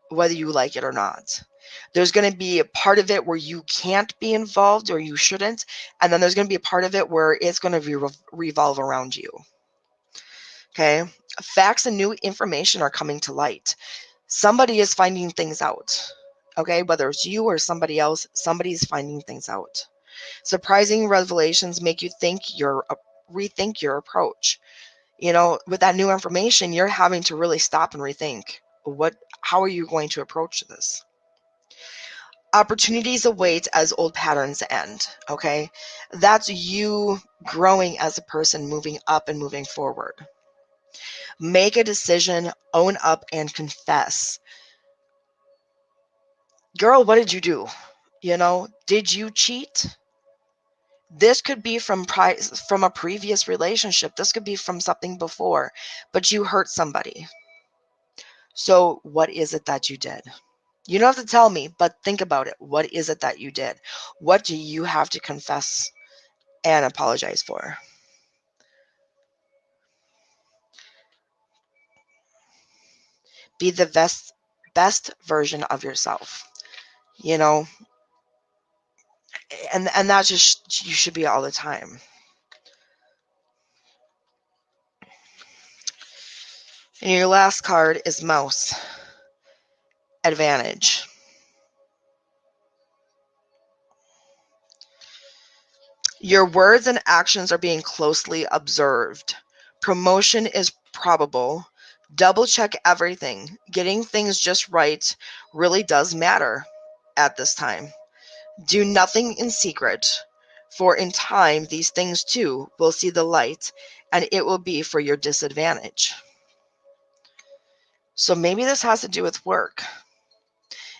whether you like it or not. There's going to be a part of it where you can't be involved or you shouldn't. And then there's going to be a part of it where it's going to revolve around you. Okay? Facts and new information are coming to light. Somebody is finding things out. Okay? Whether it's you or somebody else, somebody's finding things out. Surprising revelations make you rethink your approach. With that new information, you're having to really stop and rethink how are you going to approach this? Opportunities await as old patterns end. Okay? That's you growing as a person, moving up and moving forward. Make a decision, own up, and confess. Girl, what did you do? Did you cheat? This could be from a previous relationship. This could be from something before, but you hurt somebody. So what is it that you did? You don't have to tell me, but think about it. What is it that you did? What do you have to confess and apologize for? Be the best version of yourself. You know, and that's just you should be all the time. And your last card is Mouse. Advantage. Your words and actions are being closely observed. Promotion is probable. Double check everything. Getting things just right really does matter at this time. Do nothing in secret, for in time these things too will see the light, and it will be for your disadvantage. So maybe this has to do with work.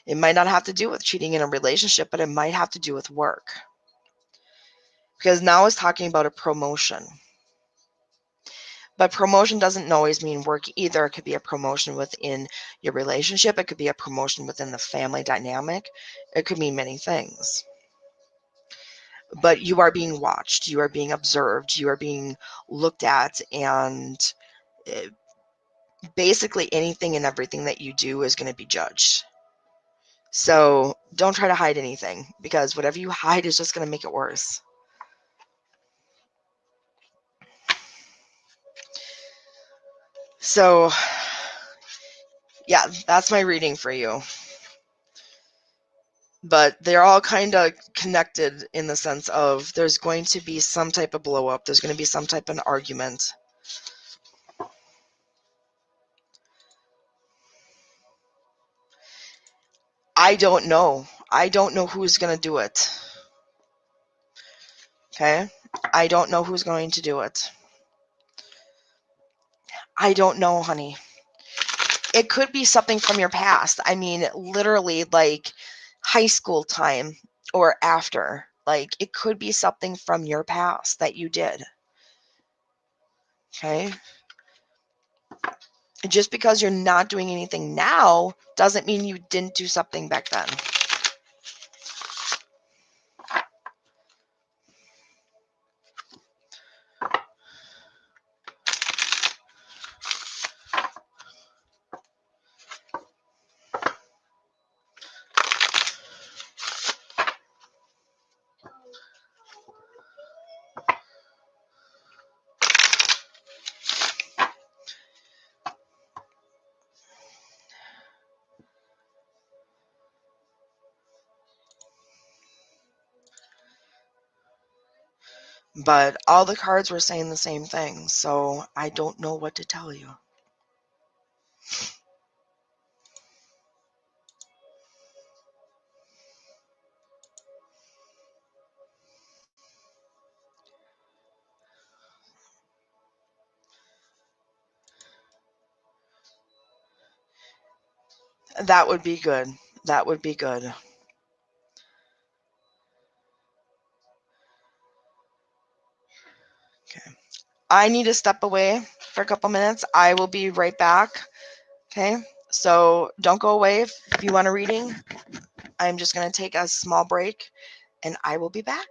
It might not have to do with cheating in a relationship, but it might have to do with work. Because now it's talking about a promotion. But promotion doesn't always mean work either. It could be a promotion within your relationship. It could be a promotion within the family dynamic. It could mean many things. But you are being watched. You are being observed. You are being looked at. And basically anything and everything that you do is going to be judged. So don't try to hide anything, because whatever you hide is just going to make it worse. So, yeah, that's my reading for you. But they're all kind of connected in the sense of there's going to be some type of blow up. There's going to be some type of argument. I don't know. I don't know who's going to do it. Okay? I don't know who's going to do it. I don't know, honey. It could be something from your past. I mean, literally, like high school time or after. Like, it could be something from your past that you did. Okay? Just because you're not doing anything now doesn't mean you didn't do something back then. But all the cards were saying the same thing, so I don't know what to tell you. That would be good. That would be good. Okay. I need to step away for a couple minutes. I will be right back. Okay. So don't go away if you want a reading. I'm just going to take a small break and I will be back.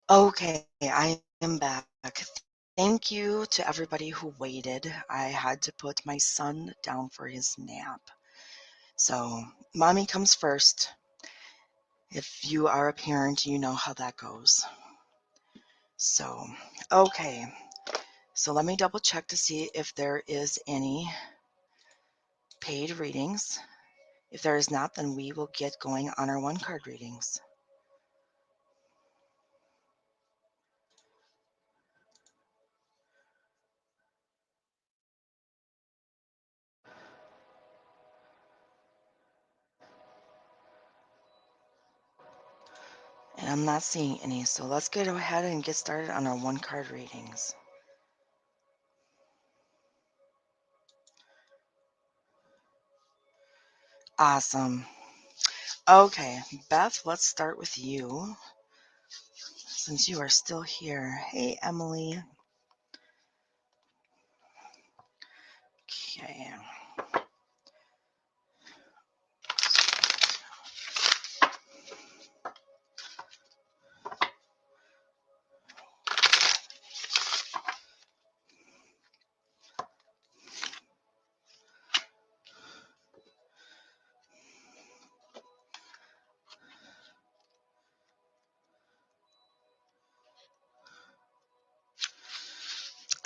Okay, I am back. Thank you to everybody who waited. I had to put my son down for his nap. So, mommy comes first. If you are a parent, you know how that goes. So, okay. So let me double check to see if there is any paid readings. If there is not, then we will get going on our one card readings. And I'm not seeing any, so let's get ahead and get started on our one card readings. Awesome. Okay, Beth, let's start with you since you are still here. Hey, Emily. Okay.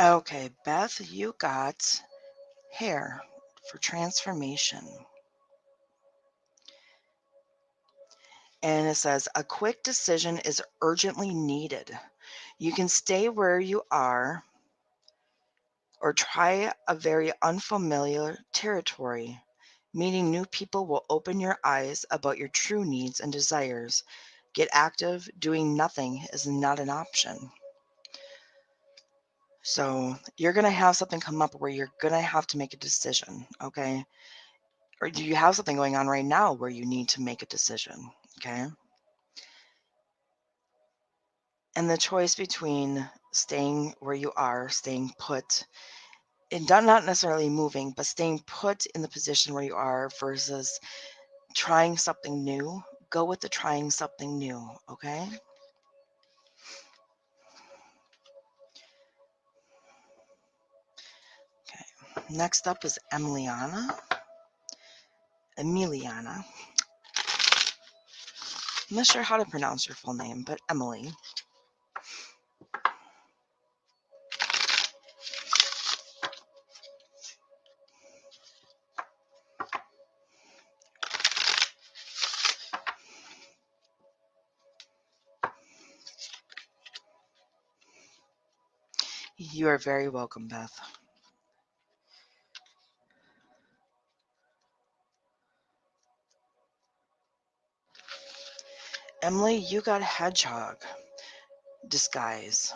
Okay, Beth, you got hair for transformation. And it says, a quick decision is urgently needed. You can stay where you are or try a very unfamiliar territory. Meeting new people will open your eyes about your true needs and desires. Get active. Doing nothing is not an option. So you're going to have something come up where you're going to have to make a decision, okay? Or do you have something going on right now where you need to make a decision, okay? And the choice between staying where you are, staying put, and not necessarily moving, but staying put in the position where you are versus trying something new, go with the trying something new, okay? Okay. Next up is Emiliana. I'm not sure how to pronounce your full name, but Emily. You are very welcome, Beth. Emily, you got hedgehog disguise.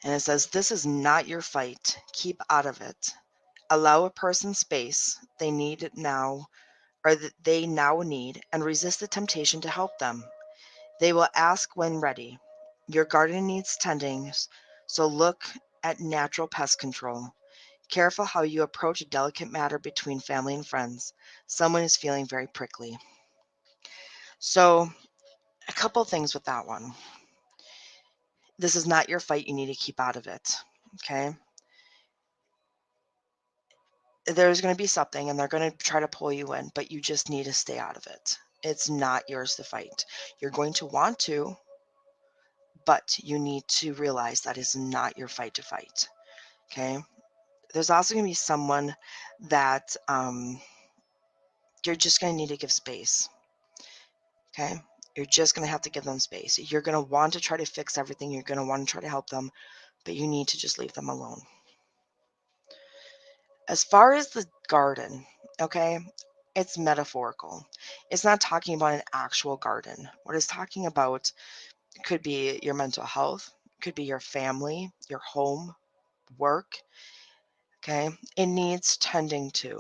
And it says, this is not your fight. Keep out of it. Allow a person space they need it now, or that they now need, and resist the temptation to help them. They will ask when ready. Your garden needs tending, so look at natural pest control. Careful how you approach a delicate matter between family and friends. Someone is feeling very prickly. So, a couple things with that one. This is not your fight. You need to keep out of it. Okay? There's going to be something, and they're going to try to pull you in, but you just need to stay out of it. It's not yours to fight. You're going to want to, but you need to realize that is not your fight to fight. Okay? There's also going to be someone that you're just going to need to give space. Okay? You're just going to have to give them space. You're going to want to try to fix everything. You're going to want to try to help them, but you need to just leave them alone. As far as the garden, okay, it's metaphorical. It's not talking about an actual garden. What it's talking about could be your mental health, could be your family, your home, work, okay? It needs tending to.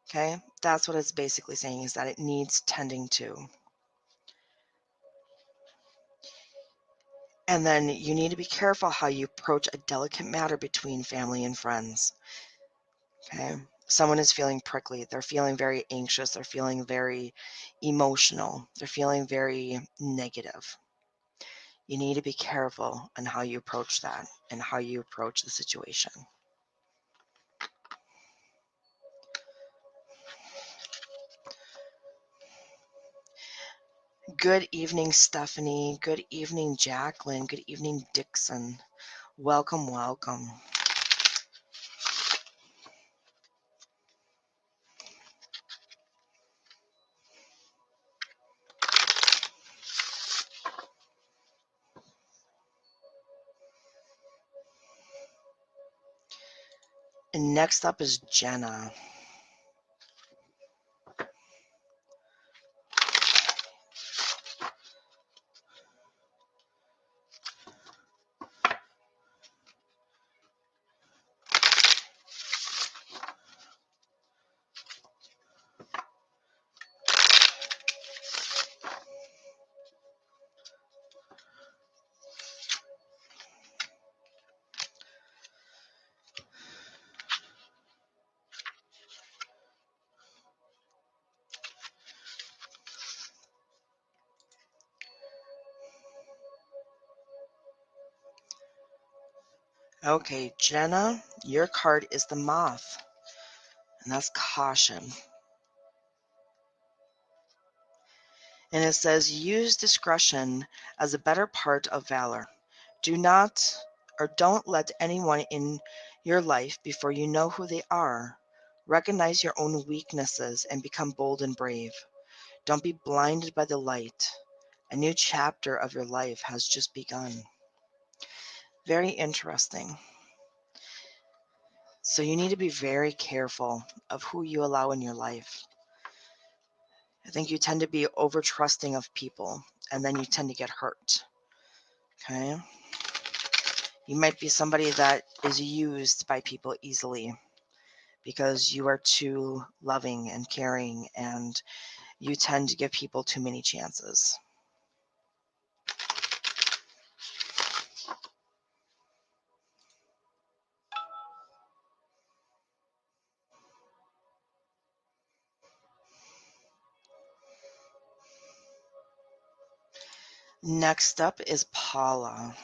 Okay, that's what it's basically saying, is that it needs tending to. And then you need to be careful how you approach a delicate matter between family and friends. Okay, someone is feeling prickly. They're feeling very anxious. They're feeling very emotional. They're feeling very negative. You need to be careful on how you approach that and how you approach the situation. Good evening, Stephanie. Good evening, Jacqueline. Good evening, Dixon. Welcome, welcome. And next up is Jenna. Okay, Jenna, your card is the Moth, and that's caution. And it says, use discretion as a better part of valor. Do not or don't let anyone in your life before you know who they are. Recognize your own weaknesses and become bold and brave. Don't be blinded by the light. A new chapter of your life has just begun. Very interesting. So you need to be very careful of who you allow in your life. I think you tend to be over trusting of people, and then you tend to get hurt. Okay? You might be somebody that is used by people easily because you are too loving and caring, and you tend to give people too many chances. Next up is Paula.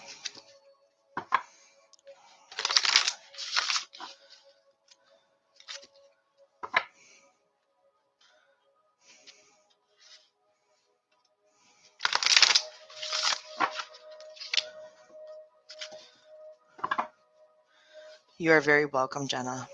You are very welcome, Jenna.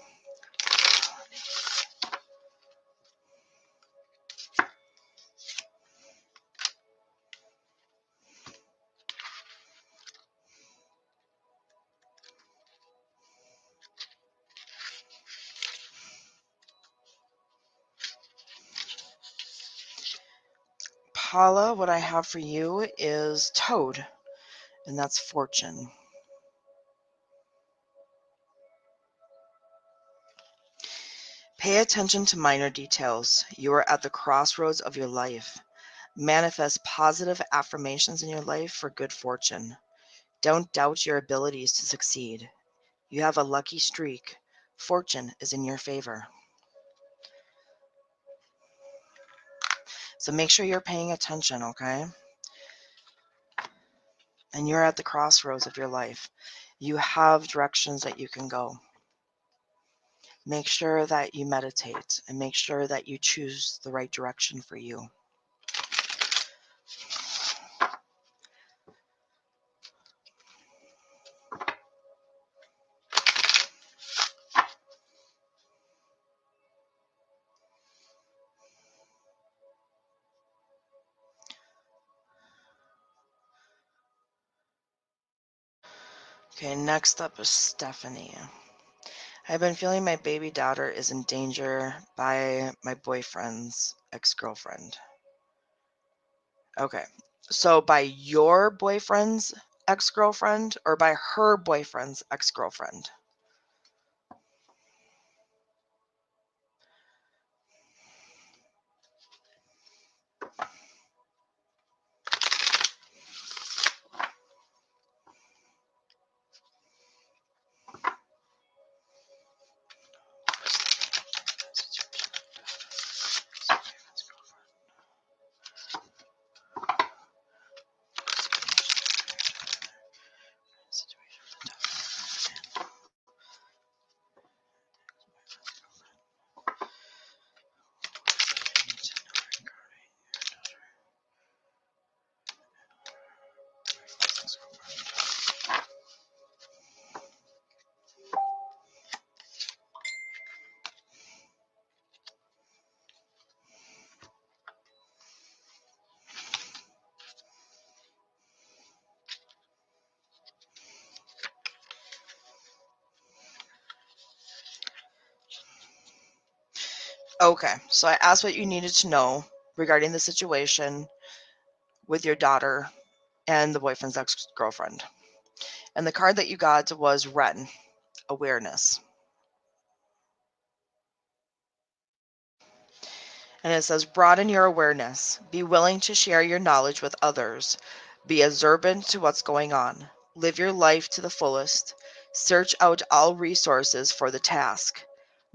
Paula, what I have for you is Toad, and that's fortune. Pay attention to minor details. You are at the crossroads of your life. Manifest positive affirmations in your life for good fortune. Don't doubt your abilities to succeed. You have a lucky streak. Fortune is in your favor. So make sure you're paying attention, okay? And you're at the crossroads of your life. You have directions that you can go. Make sure that you meditate and make sure that you choose the right direction for you. Okay, next up is Stephanie. I've been feeling my baby daughter is in danger by my boyfriend's ex-girlfriend. Okay, so by your boyfriend's ex-girlfriend or by her boyfriend's ex-girlfriend? Okay, so I asked what you needed to know regarding the situation with your daughter and the boyfriend's ex-girlfriend. And the card that you got was Ren, awareness. And it says, broaden your awareness. Be willing to share your knowledge with others. Be observant to what's going on. Live your life to the fullest. Search out all resources for the task.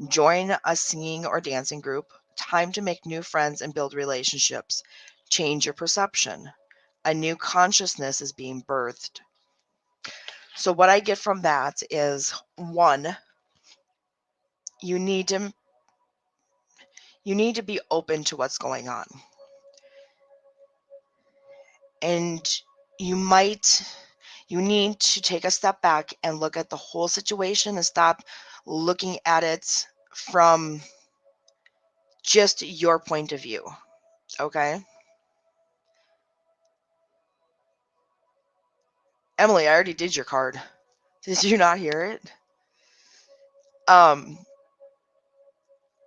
Join a singing or dancing group. Time to make new friends and build relationships. Change your perception. A new consciousness is being birthed. So what I get from that is, one, you need to be open to what's going on. And you need to take a step back and look at the whole situation and stop looking at it from just your point of view. Okay? Emily, I already did your card. Did you not hear it?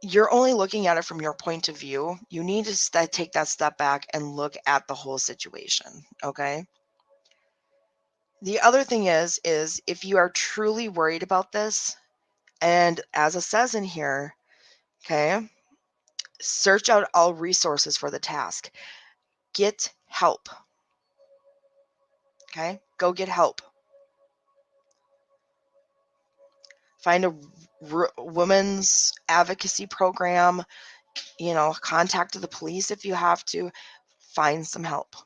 You're only looking at it from your point of view. You need to take that step back and look at the whole situation. Okay? The other thing is if you are truly worried about this, and as it says in here, okay, search out all resources for the task. Get help. Okay? Go get help. Find a women's advocacy program, contact the police if you have to. Find some help.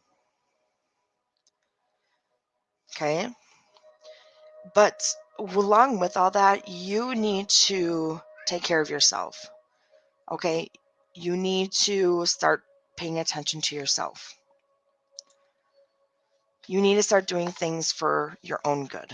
Okay? But along with all that, you need to take care of yourself. Okay? You need to start paying attention to yourself. You need to start doing things for your own good.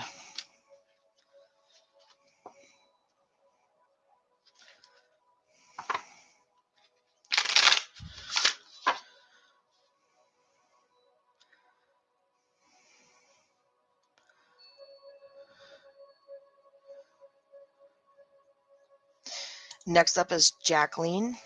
Next up is Jacqueline.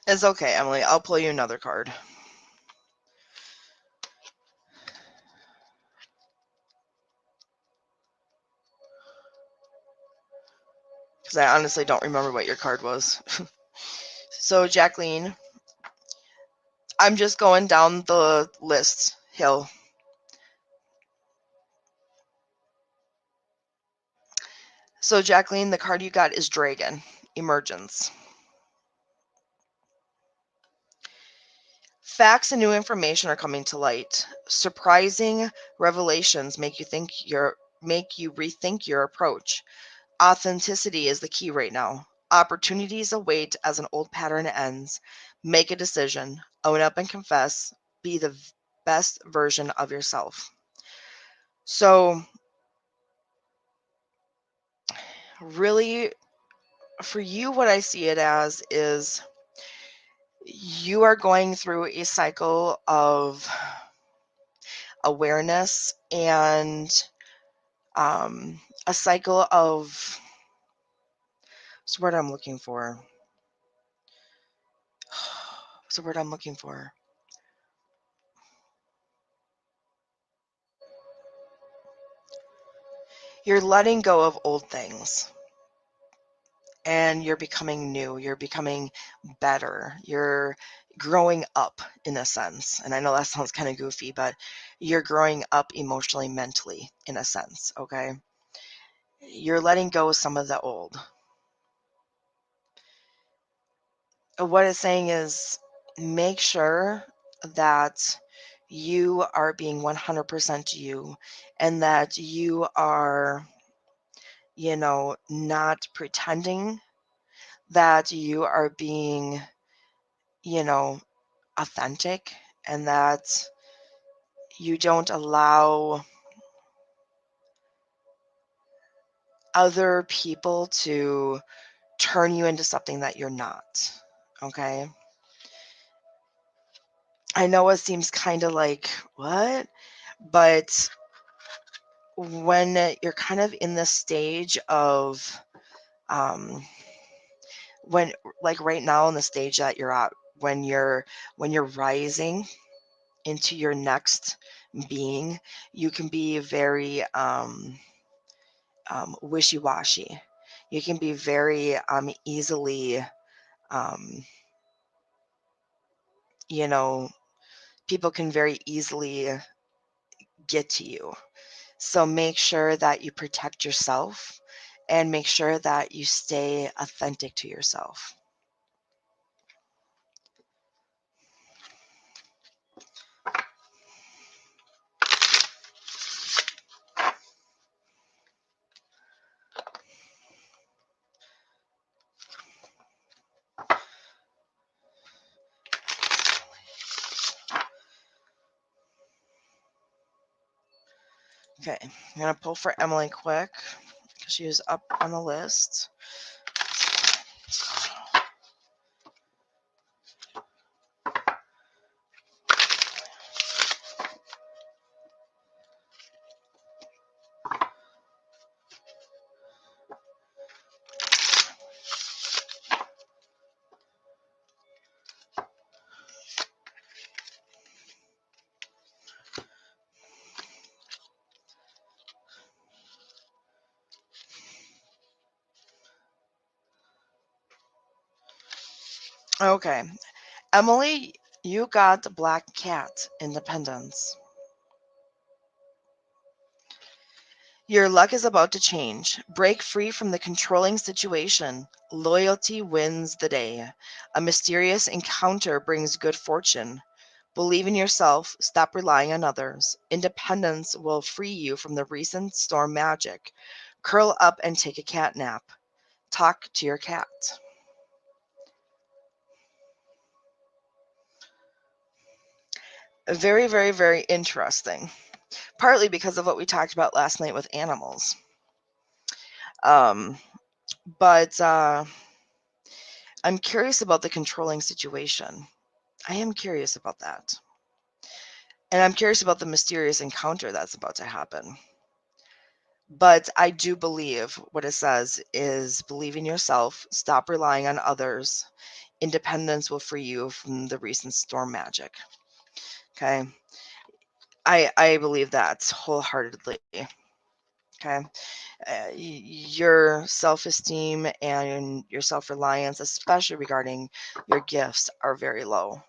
It's okay, Emily. I'll pull you another card. Because I honestly don't remember what your card was. So, Jacqueline, I'm just going down the list hill. So, Jacqueline, the card you got is Dragon, Emergence. Facts and new information are coming to light. Surprising revelations make you rethink your approach. Authenticity is the key right now. Opportunities await as an old pattern ends. Make a decision. Own up and confess. Be the best version of yourself. So, really, for you, what I see it as is you are going through a cycle of awareness and a cycle of, what's the word I'm looking for? What's the word I'm looking for? You're letting go of old things and you're becoming new. You're becoming better. You're growing up in a sense. And I know that sounds kind of goofy, but you're growing up emotionally, mentally in a sense. Okay. You're letting go of some of the old. What it's saying is make sure that you are being 100% you and that you are, not pretending that you are being, you know, authentic, and that you don't allow other people to turn you into something that you're not. Okay? I know it seems kind of like, what? But when you're kind of in this stage of, when, like right now in the stage that you're at, when you're rising into your next being, you can be very wishy-washy. You can be very easily, um, you know, people can very easily get to you. So make sure that you protect yourself and make sure that you stay authentic to yourself. Okay, I'm going to pull for Emily quick because she was up on the list. Okay, Emily, you got the Black Cat, Independence. Your luck is about to change. Break free from the controlling situation. Loyalty wins the day. A mysterious encounter brings good fortune. Believe in yourself. Stop relying on others. Independence will free you from the recent storm magic. Curl up and take a cat nap. Talk to your cat. Very, very, very interesting. Partly because of what we talked about last night with animals. But I'm curious about the controlling situation. I am curious about that. And I'm curious about the mysterious encounter that's about to happen. But I do believe what it says is believe in yourself, stop relying on others. Independence will free you from the recent storm magic. Okay. I believe that wholeheartedly. Okay. Your self-esteem and your self-reliance, especially regarding your gifts, are very low.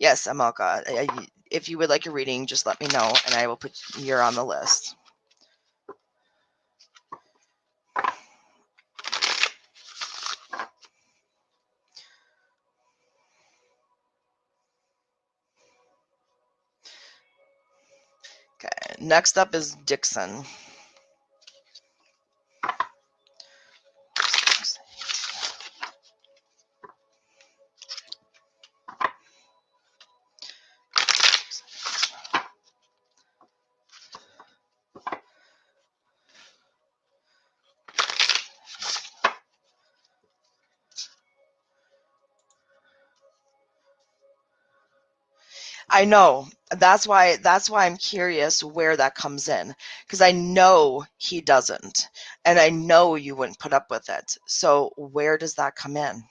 Yes, Amalka. If you would like a reading, just let me know, and I will put you're on the list. Okay. Next up is Dixon. I know. That's why I'm curious where that comes in, because I know he doesn't, and I know you wouldn't put up with it. So where does that come in?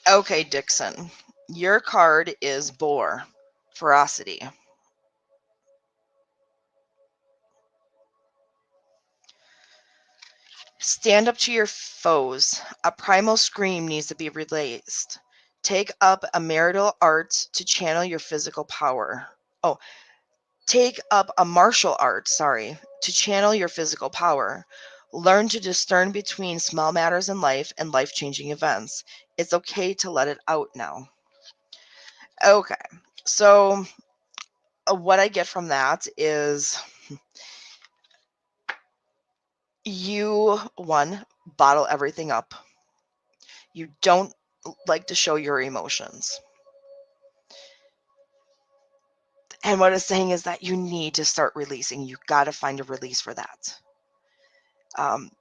Okay, Dixon. Your card is Boar, Ferocity. Stand up to your foes. A primal scream needs to be released. Take up a marital art to channel your physical power. Oh, take up a martial art, sorry, to channel your physical power. Learn to discern between small matters in life and life-changing events. It's okay to let it out now. Okay, so what I get from that is you, one, bottle everything up. You don't like to show your emotions. And what it's saying is that you need to start releasing. You got to find a release for that.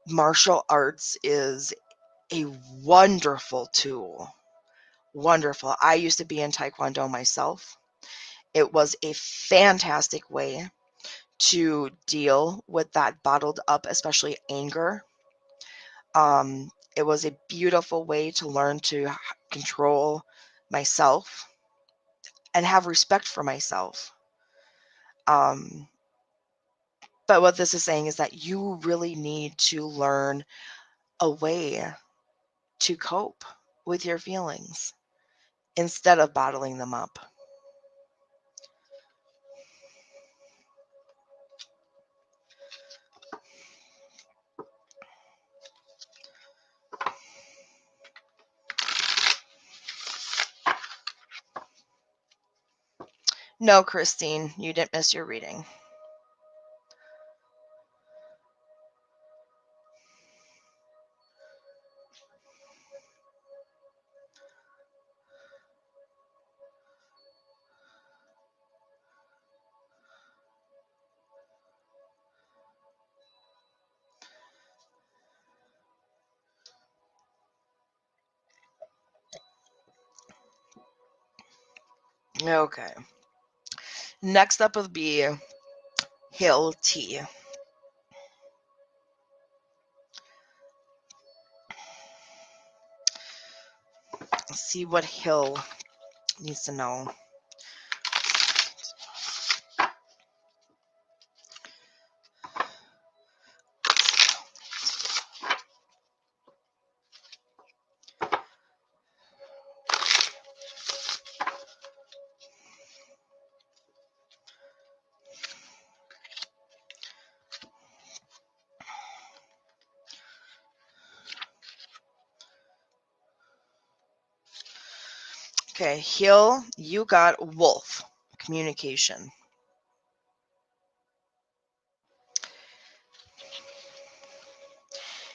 Martial arts is a wonderful tool. Wonderful. I used to be in Taekwondo myself. It was a fantastic way to deal with that bottled up, especially anger. It was a beautiful way to learn to control myself and have respect for myself. Um, but what this is saying is that you really need to learn a way to cope with your feelings instead of bottling them up. No, Christine, you didn't miss your reading. Okay. Next up will be Hill T. Let's see what Hill needs to know. Okay, Hill, you got Wolf, communication.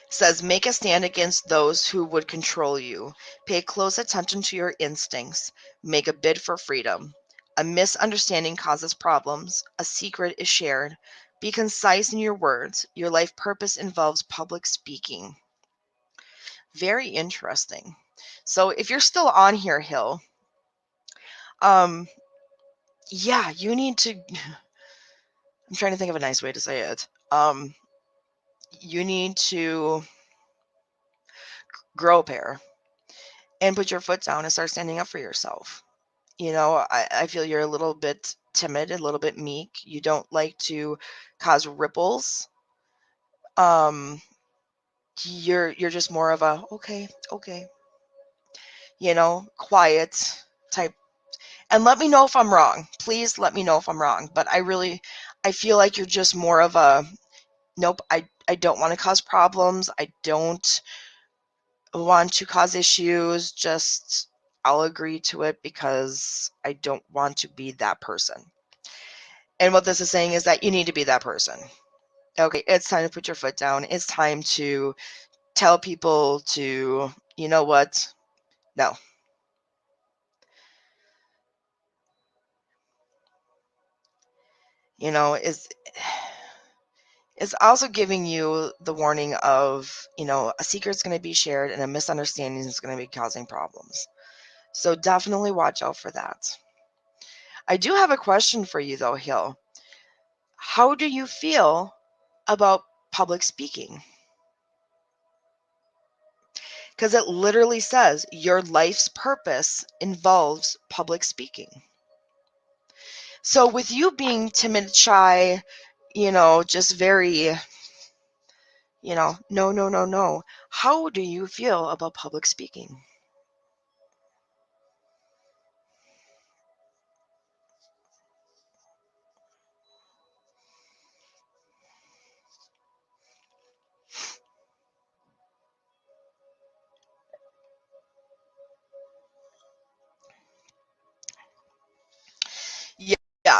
Says, make a stand against those who would control you. Pay close attention to your instincts. Make a bid for freedom. A misunderstanding causes problems. A secret is shared. Be concise in your words. Your life purpose involves public speaking. Very interesting. So if you're still on here, Hill, yeah, you need to. I'm trying to think of a nice way to say it. You need to grow a pair and put your foot down and start standing up for yourself. You know, I feel you're a little bit timid, a little bit meek. You don't like to cause ripples. You're just more of a okay, quiet type. And let me know if I'm wrong. Please let me know if I'm wrong. But I feel like you're just more of a nope. I don't want to cause problems. I don't want to cause issues. Just I'll agree to it because I don't want to be that person. And what this is saying is that you need to be that person. Okay, it's time to put your foot down. It's time to tell people to, you know what? No. You know, it's also giving you the warning of, a secret's going to be shared and a misunderstanding is going to be causing problems. So definitely watch out for that. I do have a question for you though, Hill. How do you feel about public speaking? Because it literally says your life's purpose involves public speaking. So with you being timid, shy, just very, no. How do you feel about public speaking?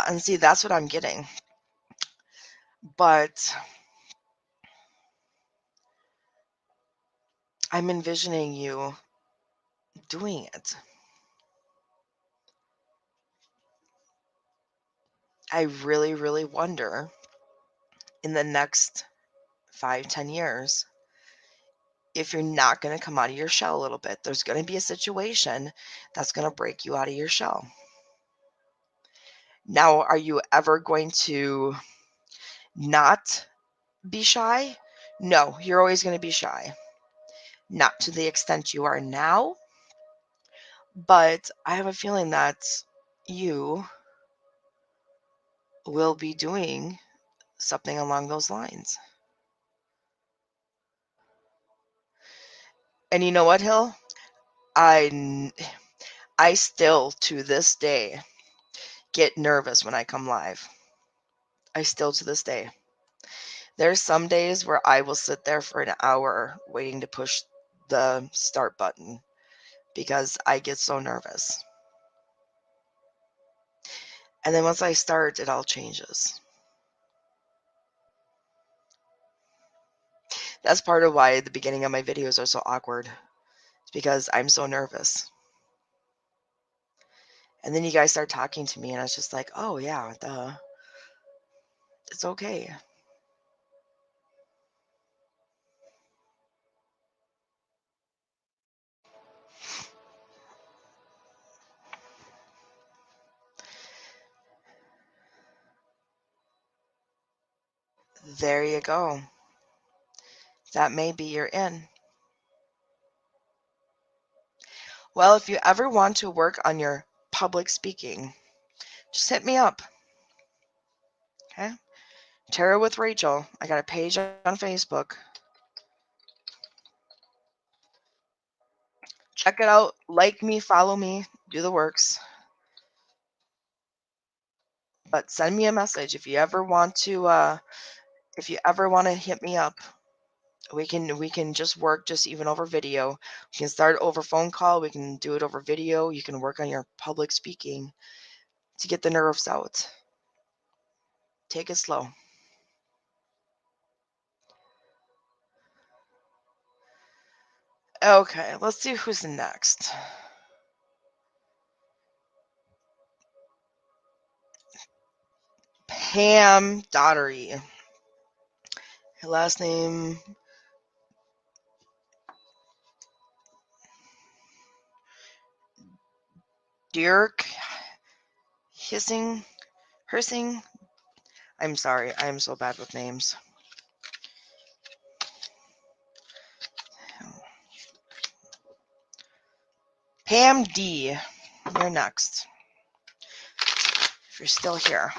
and see, that's what I'm getting. But I'm envisioning you doing it. I really, really wonder in the next 5-10 years if you're not going to come out of your shell a little bit. There's going to be a situation that's going to break you out of your shell. Now, are you ever going to not be shy? No, you're always going to be shy. Not to the extent you are now, but I have a feeling that you will be doing something along those lines. And you know what, Hill? I still, to this day, get nervous when I come live. I still, to this day. There's some days where I will sit there for an hour waiting to push the start button because I get so nervous. And then once I start, it all changes. That's part of why the beginning of my videos are so awkward. It's because I'm so nervous. And then you guys start talking to me and it's just like, oh yeah, it's okay. There you go. That may be your in. Well, if you ever want to work on your public speaking, just hit me up. Okay? Tarot with Rachel. I got a page on Facebook. Check it out. Like me, follow me, do the works. But send me a message if you ever want to hit me up. We can just work just even over video. We can start over phone call. We can do it over video. You can work on your public speaking to get the nerves out. Take it slow. Okay, let's see who's next. Pam Daughtery. Her last name Dirk Hersing. I'm sorry, I am so bad with names. Pam D, you're next. If you're still here.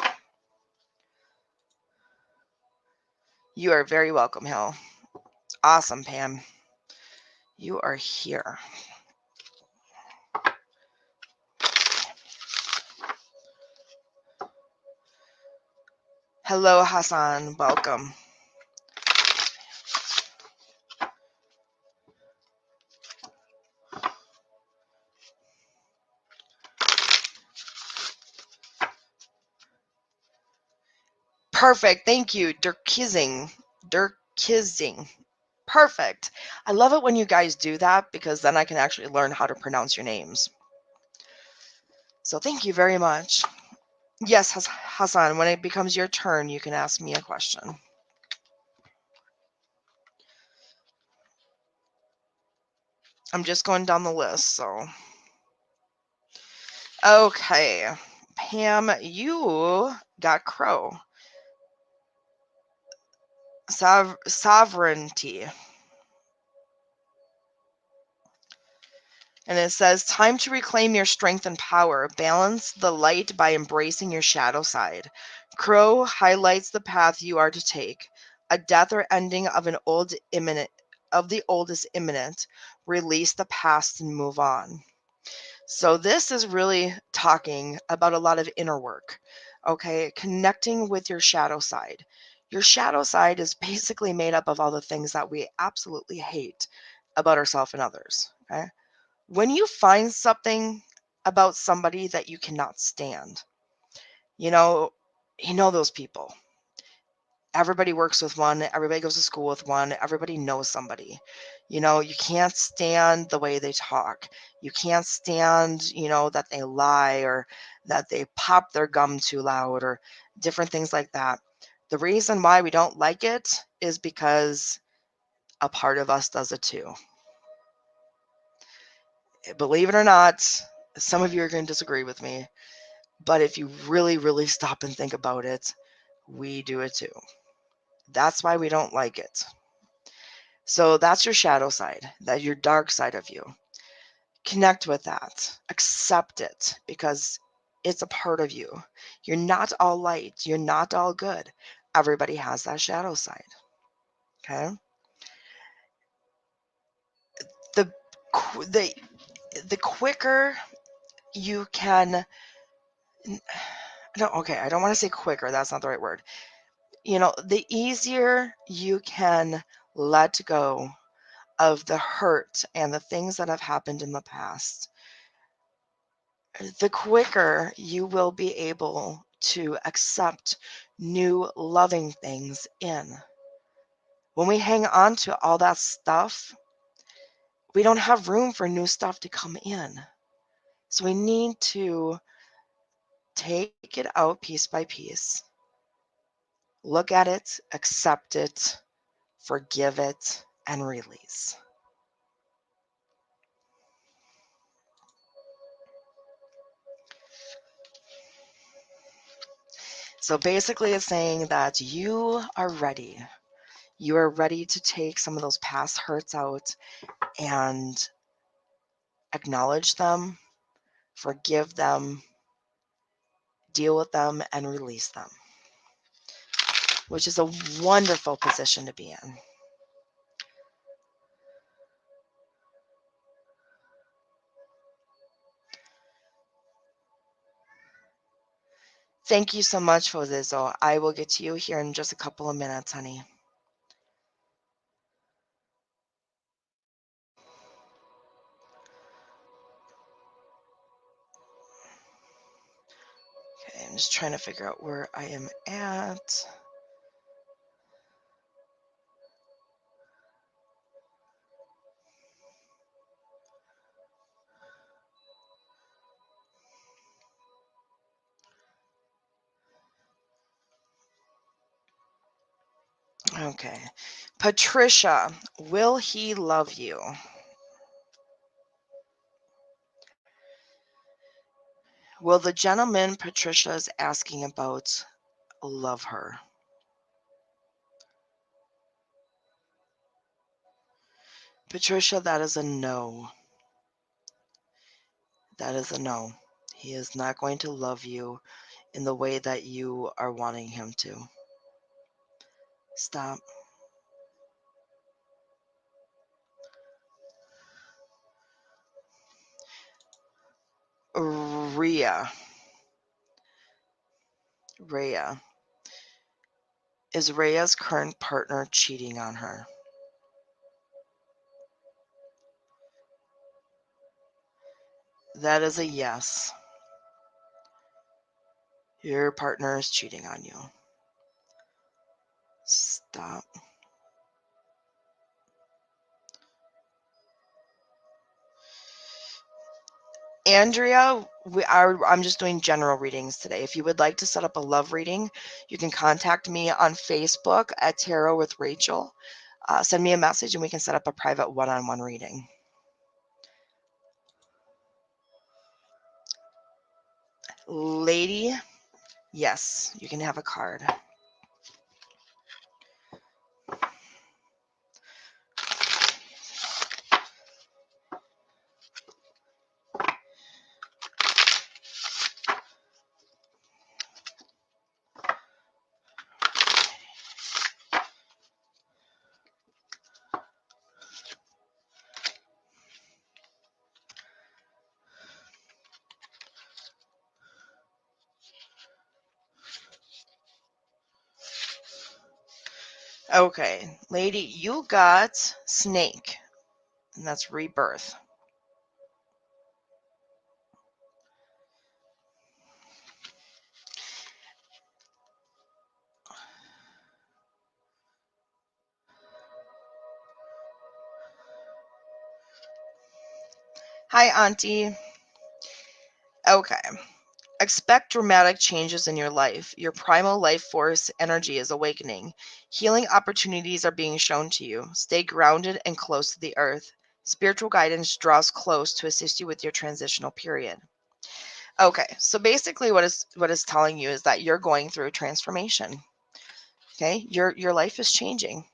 You are very welcome, Hill. Awesome, Pam. You are here. Hello, Hassan. Welcome. Perfect. Thank you. Dirkizing. Perfect. I love it when you guys do that because then I can actually learn how to pronounce your names. So thank you very much. Yes, Hassan, when it becomes your turn, you can ask me a question. I'm just going down the list, so. Okay. Pam, you got Crow. Sovereignty. And it says, time to reclaim your strength and power. Balance the light by embracing your shadow side. Crow highlights the path you are to take. A death or ending of the old is imminent. Release the past and move on. So this is really talking about a lot of inner work. Okay, connecting with your shadow side. Your shadow side is basically made up of all the things that we absolutely hate about ourselves and others. Okay. When you find something about somebody that you cannot stand, You know those people. Everybody works with one, everybody goes to school with one, everybody knows somebody. You can't stand the way they talk. You can't stand, that they lie or that they pop their gum too loud or different things like that. The reason why we don't like it is because a part of us does it too. Believe it or not, some of you are going to disagree with me, but if you really, really stop and think about it, we do it too. That's why we don't like it. So that's your shadow side, that's your dark side of you. Connect with that. Accept it because it's a part of you. You're not all light. You're not all good. Everybody has that shadow side. Okay? The the the quicker you can no, okay, I don't want to say quicker. That's not the right word. The easier you can let go of the hurt and the things that have happened in the past, the quicker you will be able to accept new loving things in. When we hang on to all that stuff, we don't have room for new stuff to come in. So we need to take it out piece by piece, look at it, accept it, forgive it, and release. So basically, it's saying that you are ready. You are ready to take some of those past hurts out and acknowledge them, forgive them, deal with them, and release them, which is a wonderful position to be in. Thank you so much for this. I will get to you here in just a couple of minutes, honey. Okay, I'm just trying to figure out where I am at. Okay. Patricia, will he love you? Will the gentleman Patricia is asking about love her? Patricia, that is a no. That is a no. He is not going to love you in the way that you are wanting him to. Stop. Rhea. Is Rhea's current partner cheating on her? That is a yes. Your partner is cheating on you. Stop. Andrea, I'm just doing general readings today. If you would like to set up a love reading, you can contact me on Facebook at Tarot with Rachel. Send me a message and we can set up a private one-on-one reading. Lady, yes, you can have a card. Okay, lady, you got snake, and that's rebirth. Hi, Auntie. Okay. Expect dramatic changes in your life. Your primal life force energy is awakening. Healing opportunities are being shown to you. Stay grounded and close to the earth. Spiritual guidance draws close to assist you with your transitional period. Okay, so basically what is telling you is that you're going through a transformation. Okay? Your life is changing.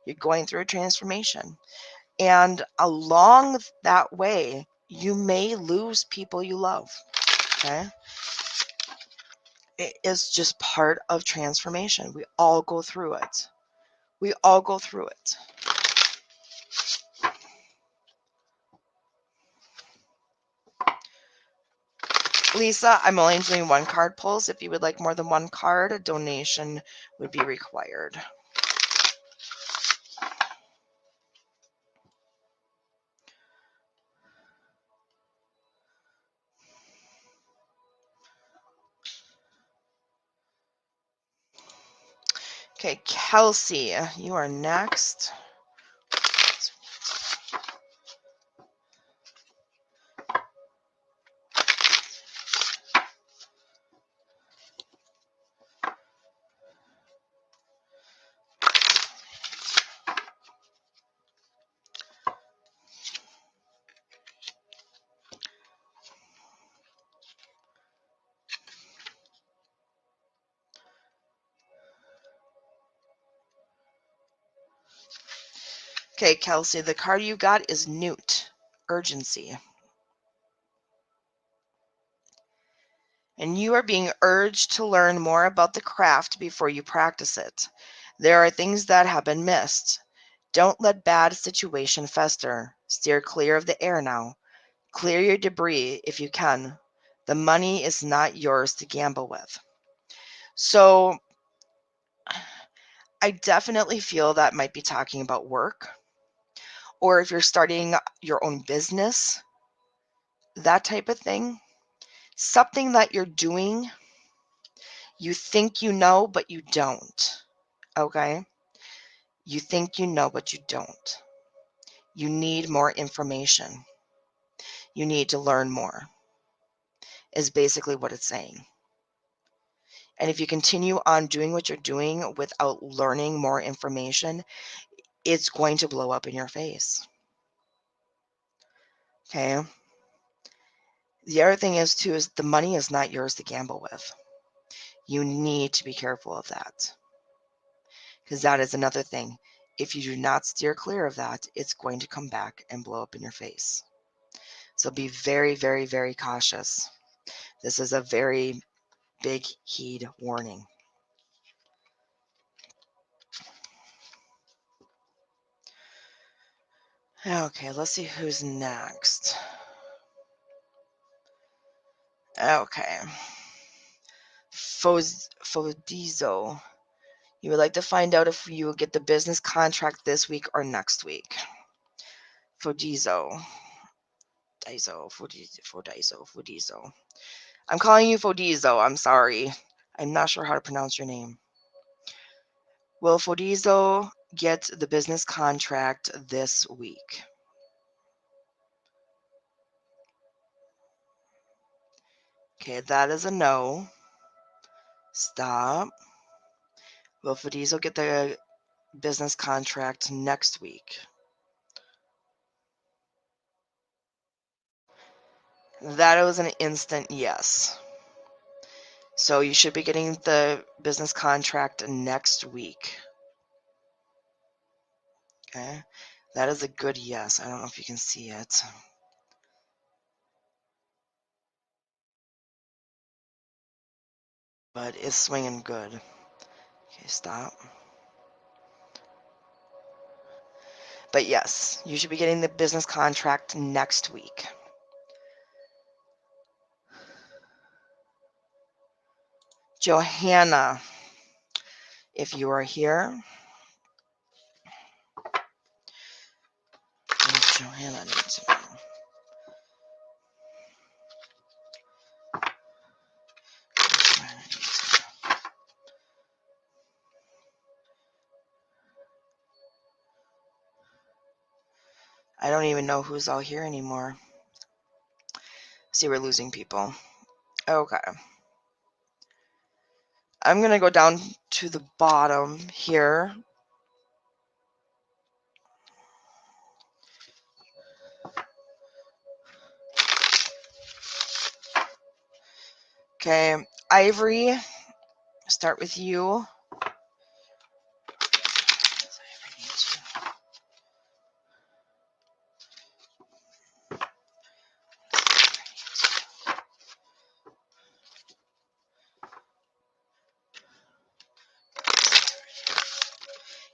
You're going through a transformation. And along that way, you may lose people you love. Okay? It is just part of transformation. We all go through it. We all go through it. Lisa, I'm only doing one card pulls. If you would like more than one card, a donation would be required. Okay, Kelsey, you are next. Okay, Kelsey, the card you got is Newt, urgency. And you are being urged to learn more about the craft before you practice it. There are things that have been missed. Don't let bad situation fester. Steer clear of the air now. Clear your debris if you can. The money is not yours to gamble with. So I definitely feel that might be talking about work, or if you're starting your own business, that type of thing. Something that you're doing, you think you know, but you don't. Okay? You think you know, but you don't. You need more information. You need to learn more, is basically what it's saying. And if you continue on doing what you're doing without learning more information, it's going to blow up in your face. Okay? The other thing is, too, is the money is not yours to gamble with. You need to be careful of that. Because that is another thing. If you do not steer clear of that, it's going to come back and blow up in your face. So be very, very, very cautious. This is a very big heed warning. Okay, let's see who's next. Okay. Fodizo. You would like to find out if you will get the business contract this week or next week. Fodizo. Fodizo. I'm calling you Fodizo. I'm sorry. I'm not sure how to pronounce your name. Will Fodizo get the business contract this week? Okay, that is a no. Stop. Will Fodizo get the business contract next week? That was an instant yes. So you should be getting the business contract next week. Okay, that is a good yes. I don't know if you can see it. But it's swinging good. Okay, stop. But yes, you should be getting the business contract next week. Johanna, if you are here, Johanna needs to know. I don't even know who's all here anymore. See, we're losing people. Okay. I'm going to go down to the bottom here. Okay, Ivory, start with you.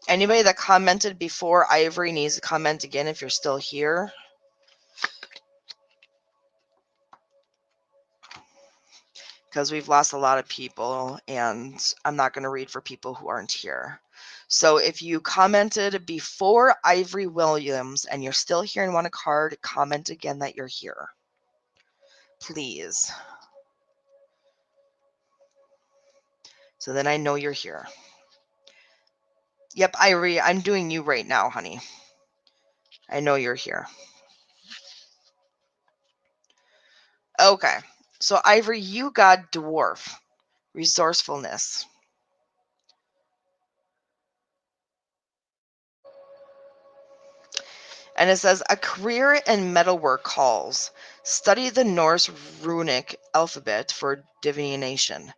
Anybody that commented before Ivory needs to comment again if you're still here. Because we've lost a lot of people, and I'm not going to read for people who aren't here. So if you commented before Ivory Williams and you're still here and want a card, comment again that you're here. Please. So then I know you're here. Yep, Ivory, I'm doing you right now, honey. I know you're here. Okay, so Ivory, you got Dwarf. Resourcefulness. And it says, a career in metalwork calls. Study the Norse runic alphabet for divination.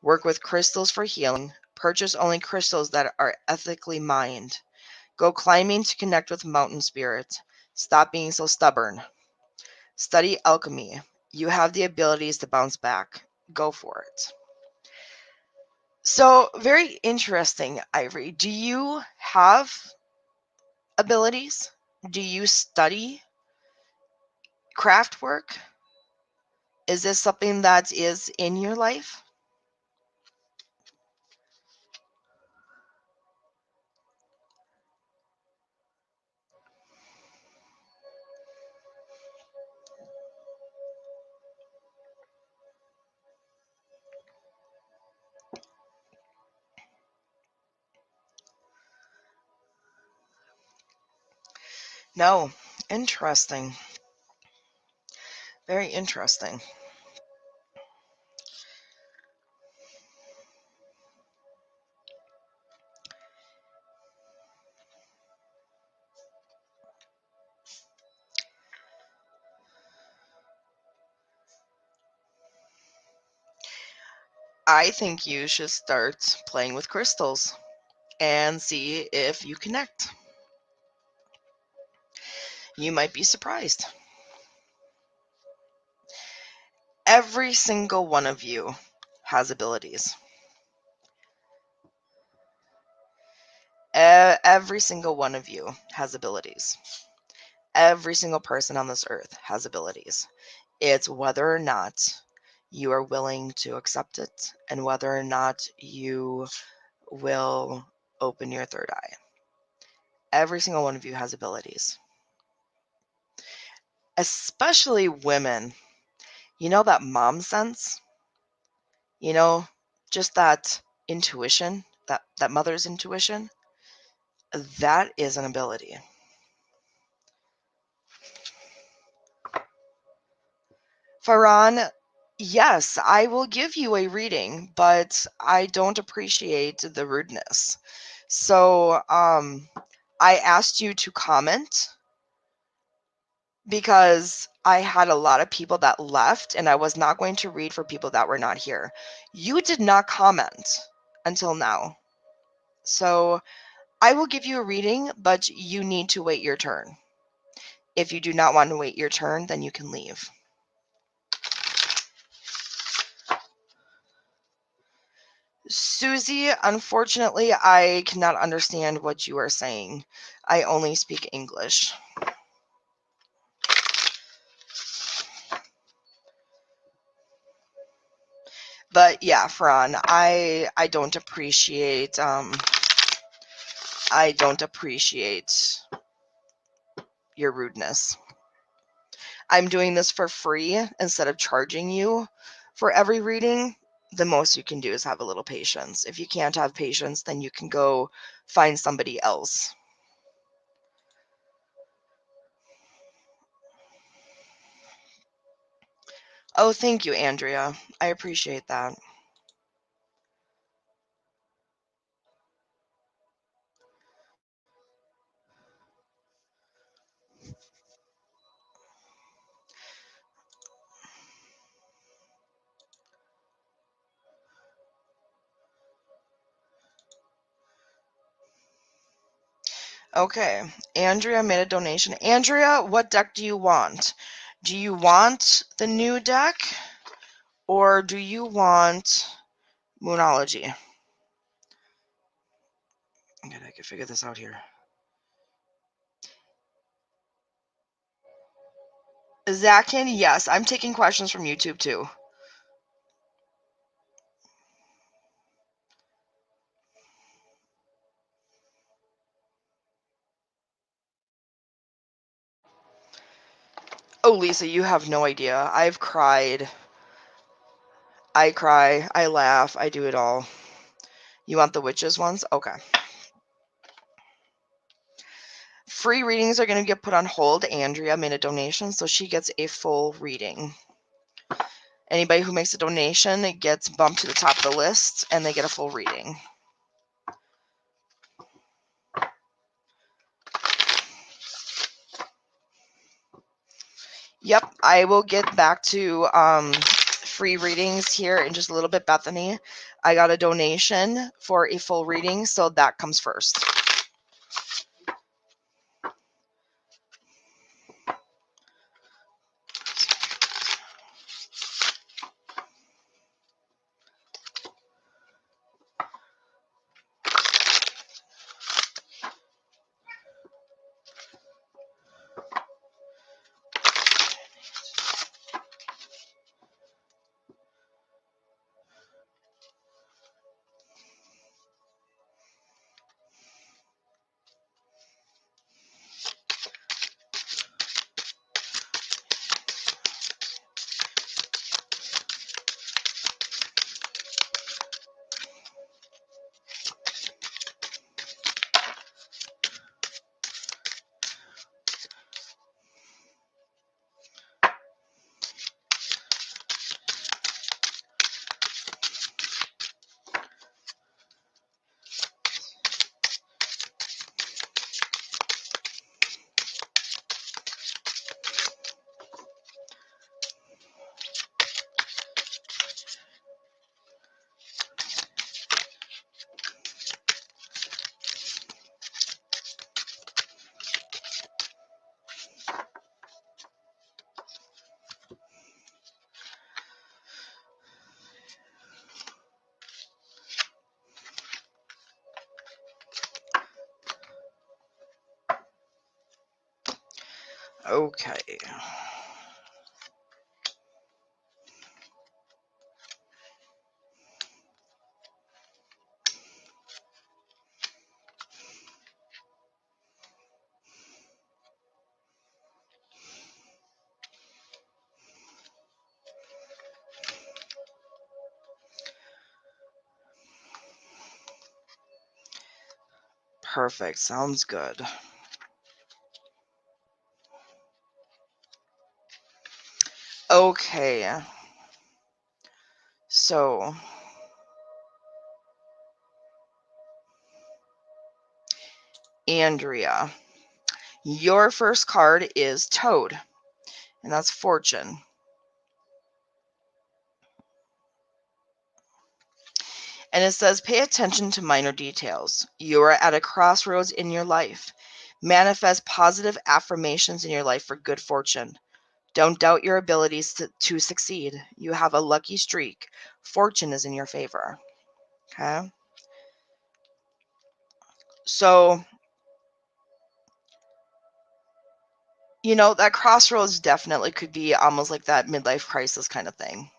Work with crystals for healing. Purchase only crystals that are ethically mined. Go climbing to connect with mountain spirits. Stop being so stubborn. Study alchemy. You have the abilities to bounce back. Go for it. So, very interesting, Ivory. Do you have abilities? Do you study craft work? Is this something that is in your life? No. Interesting. Very interesting. I think you should start playing with crystals and see if you connect. You might be surprised. Every single one of you has abilities. Every single one of you has abilities. Every single person on this earth has abilities. It's whether or not you are willing to accept it and whether or not you will open your third eye. Every single one of you has abilities. Especially women. You know that mom sense? You know, just that intuition, that mother's intuition? That is an ability. Farhan, yes, I will give you a reading, but I don't appreciate the rudeness. So, I asked you to comment because I had a lot of people that left and I was not going to read for people that were not here. You did not comment until now. So, I will give you a reading, but you need to wait your turn. If you do not want to wait your turn, then you can leave. Susie, unfortunately, I cannot understand what you are saying. I only speak English. But yeah, Fran, I don't appreciate your rudeness. I'm doing this for free instead of charging you for every reading. The most you can do is have a little patience. If you can't have patience, then you can go find somebody else. Oh, thank you, Andrea. I appreciate that. Okay, Andrea made a donation. Andrea, what deck do you want? Do you want the new deck, or do you want Moonology? Okay, I can figure this out here. Zakin, yes, I'm taking questions from YouTube too. Oh, Lisa, you have no idea. I've cried. I cry. I laugh. I do it all. You want the witches ones? Okay. Free readings are going to get put on hold. Andrea made a donation, so she gets a full reading. Anybody who makes a donation gets bumped to the top of the list, and they get a full reading. Yep, I will get back to free readings here in just a little bit, Bethany. I got a donation for a full reading, so that comes first. Okay. Perfect. Sounds good. Okay. So, Andrea, your first card is Toad, and that's Fortune. And it says, pay attention to minor details. You are at a crossroads in your life. Manifest positive affirmations in your life for good fortune. Don't doubt your abilities to succeed. You have a lucky streak. Fortune is in your favor. Okay? So, that crossroads definitely could be almost like that midlife crisis kind of thing.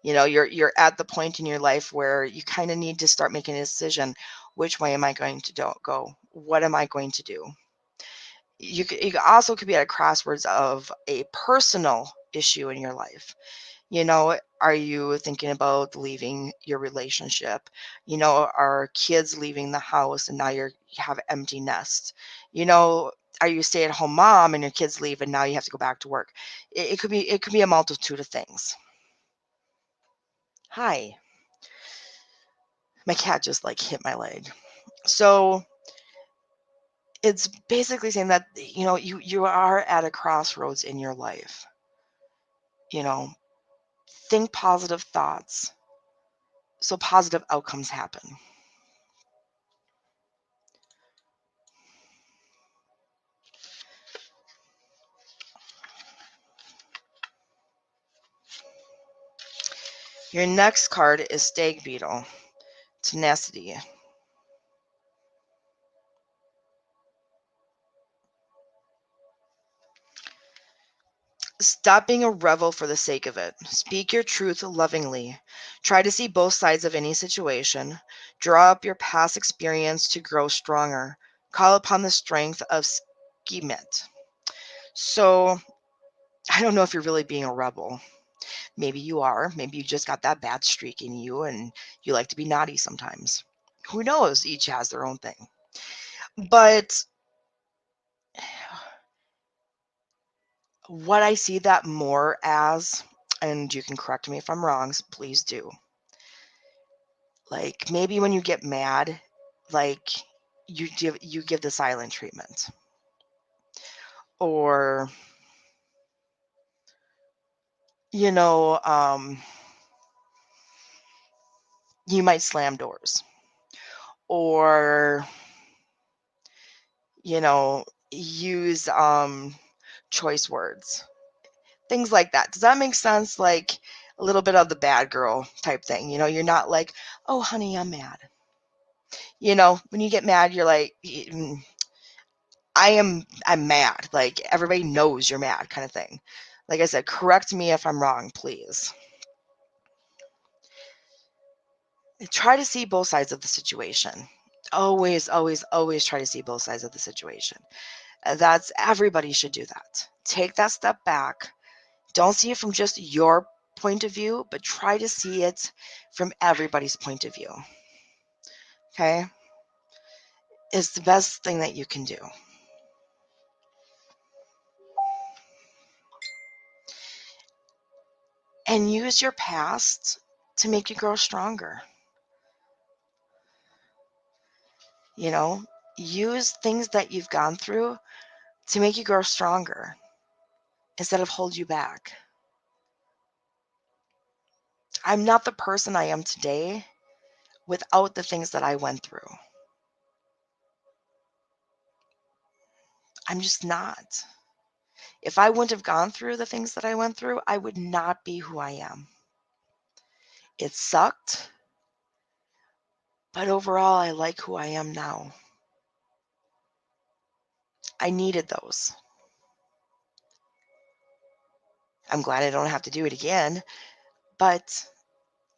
You're at the point in your life where you kind of need to start making a decision. Which way am I going to go? What am I going to do? You also could be at a crossroads of a personal issue in your life. Are you thinking about leaving your relationship? Are kids leaving the house and now you have an empty nest? Are you a stay-at-home mom and your kids leave and now you have to go back to work? It could be a multitude of things. Hi. My cat just like hit my leg. So it's basically saying that, you are at a crossroads in your life. You know, think positive thoughts so positive outcomes happen. Your next card is Stag Beetle, Tenacity. Stop being a rebel for the sake of it. Speak your truth lovingly. Try to see both sides of any situation. Draw up your past experience to grow stronger. Call upon the strength of Skemet. So, I don't know if you're really being a rebel. Maybe you are. Maybe you just got that bad streak in you and you like to be naughty sometimes. Who knows? Each has their own thing. But what I see that more as, and you can correct me if I'm wrong, so please do. Like maybe when you get mad, like you give the silent treatment. Or you know, you might slam doors. Or use choice words. Things like that. Does that make sense? Like a little bit of the bad girl type thing. You're not like, "Oh, honey, I'm mad." When you get mad, you're like, I'm mad. Like everybody knows you're mad kind of thing. Like I said, correct me if I'm wrong, please. Try to see both sides of the situation. Always, always, always try to see both sides of the situation. That's everybody should do that. Take that step back. Don't see it from just your point of view, but try to see it from everybody's point of view. Okay? It's the best thing that you can do. And use your past to make you grow stronger. Use things that you've gone through to make you grow stronger instead of hold you back. I'm not the person I am today without the things that I went through. I'm just not. If I wouldn't have gone through the things that I went through, I would not be who I am. It sucked, but overall, I like who I am now. I needed those. I'm glad I don't have to do it again, but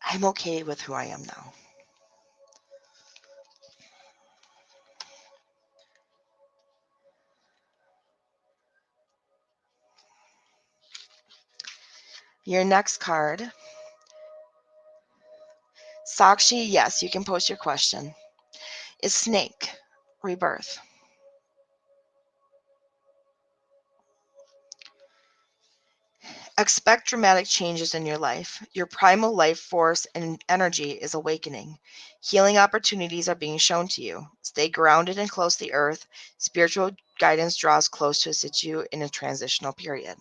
I'm okay with who I am now. Your next card, Sakshi, yes, you can post your question, is Snake, Rebirth. Expect dramatic changes in your life. Your primal life force and energy is awakening. Healing opportunities are being shown to you. Stay grounded and close to the earth. Spiritual guidance draws close to assist you in a transitional period.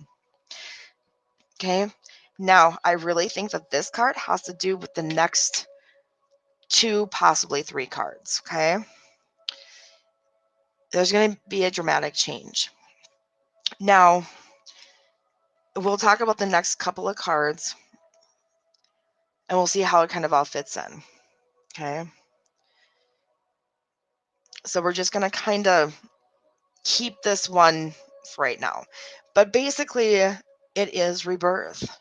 Okay? Now, I really think that this card has to do with the next 2, possibly 3 cards. Okay? There's going to be a dramatic change. Now, we'll talk about the next couple of cards and we'll see how it kind of all fits in. Okay? So we're just going to kind of keep this one for right now. But basically, it is rebirth.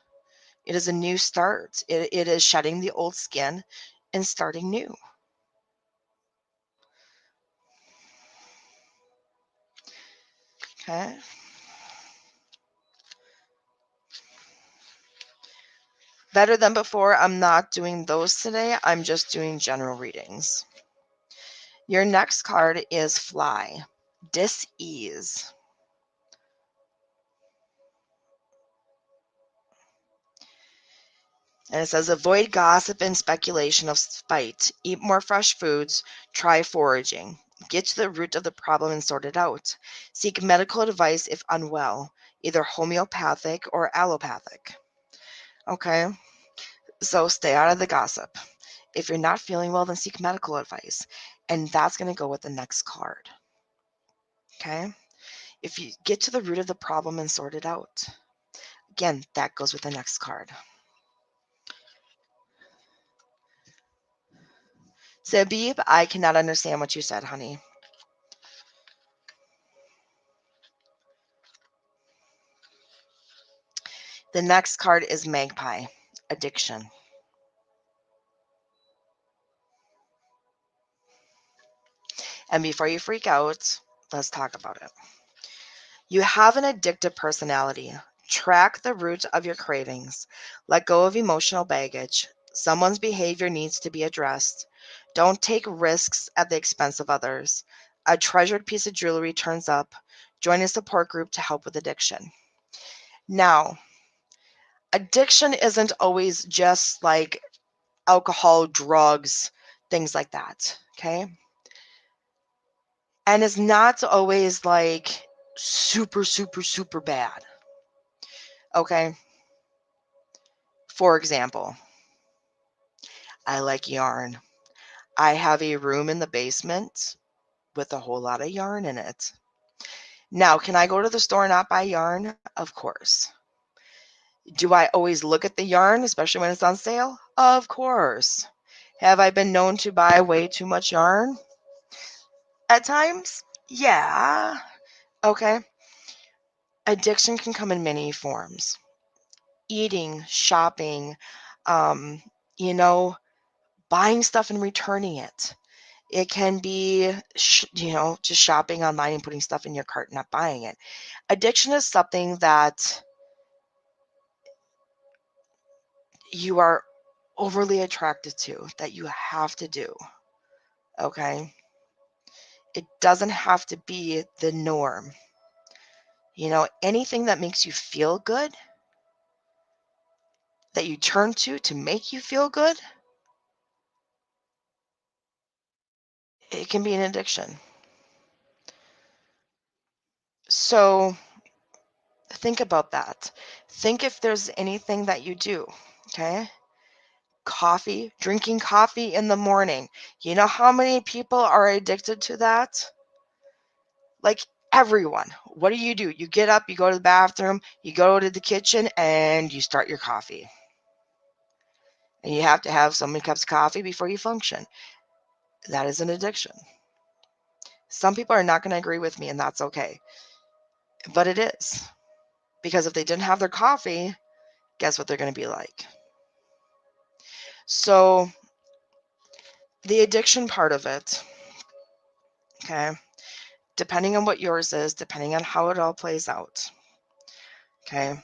It is a new start. It is shedding the old skin and starting new. Okay? Better than before, I'm not doing those today. I'm just doing general readings. Your next card is Fly, Dis-ease. And it says, avoid gossip and speculation of spite. Eat more fresh foods. Try foraging. Get to the root of the problem and sort it out. Seek medical advice if unwell, either homeopathic or allopathic. Okay, so stay out of the gossip. If you're not feeling well, then seek medical advice. And that's going to go with the next card. Okay, if you get to the root of the problem and sort it out. Again, that goes with the next card. Sabib, I cannot understand what you said, honey. The next card is Magpie, addiction. And before you freak out, let's talk about it. You have an addictive personality. Track the root of your cravings. Let go of emotional baggage. Someone's behavior needs to be addressed. Don't take risks at the expense of others. A treasured piece of jewelry turns up. Join a support group to help with addiction. Now, addiction isn't always just like alcohol, drugs, things like that, okay? And it's not always like super, super, super bad, okay? For example, I like yarn. I have a room in the basement with a whole lot of yarn in it. Now, can I go to the store and not buy yarn? Of course. Do I always look at the yarn, especially when it's on sale? Of course. Have I been known to buy way too much yarn? At times? Yeah. Okay. Addiction can come in many forms. Eating, shopping, um, you know, buying stuff and returning it. It can be, just shopping online and putting stuff in your cart and not buying it. Addiction is something that you are overly attracted to, that you have to do. Okay? It doesn't have to be the norm. Anything that makes you feel good, that you turn to make you feel good, it can be an addiction. So think about that. Think if there's anything that you do, okay? Coffee, drinking coffee in the morning. You know how many people are addicted to that? Like everyone. What do? You get up, you go to the bathroom, you go to the kitchen, and you start your coffee. And you have to have so many cups of coffee before you function. That is an addiction. Some people are not going to agree with me, and that's okay. But it is. Because if they didn't have their coffee, guess what they're going to be like? So, the addiction part of it, okay, depending on what yours is, depending on how it all plays out, okay,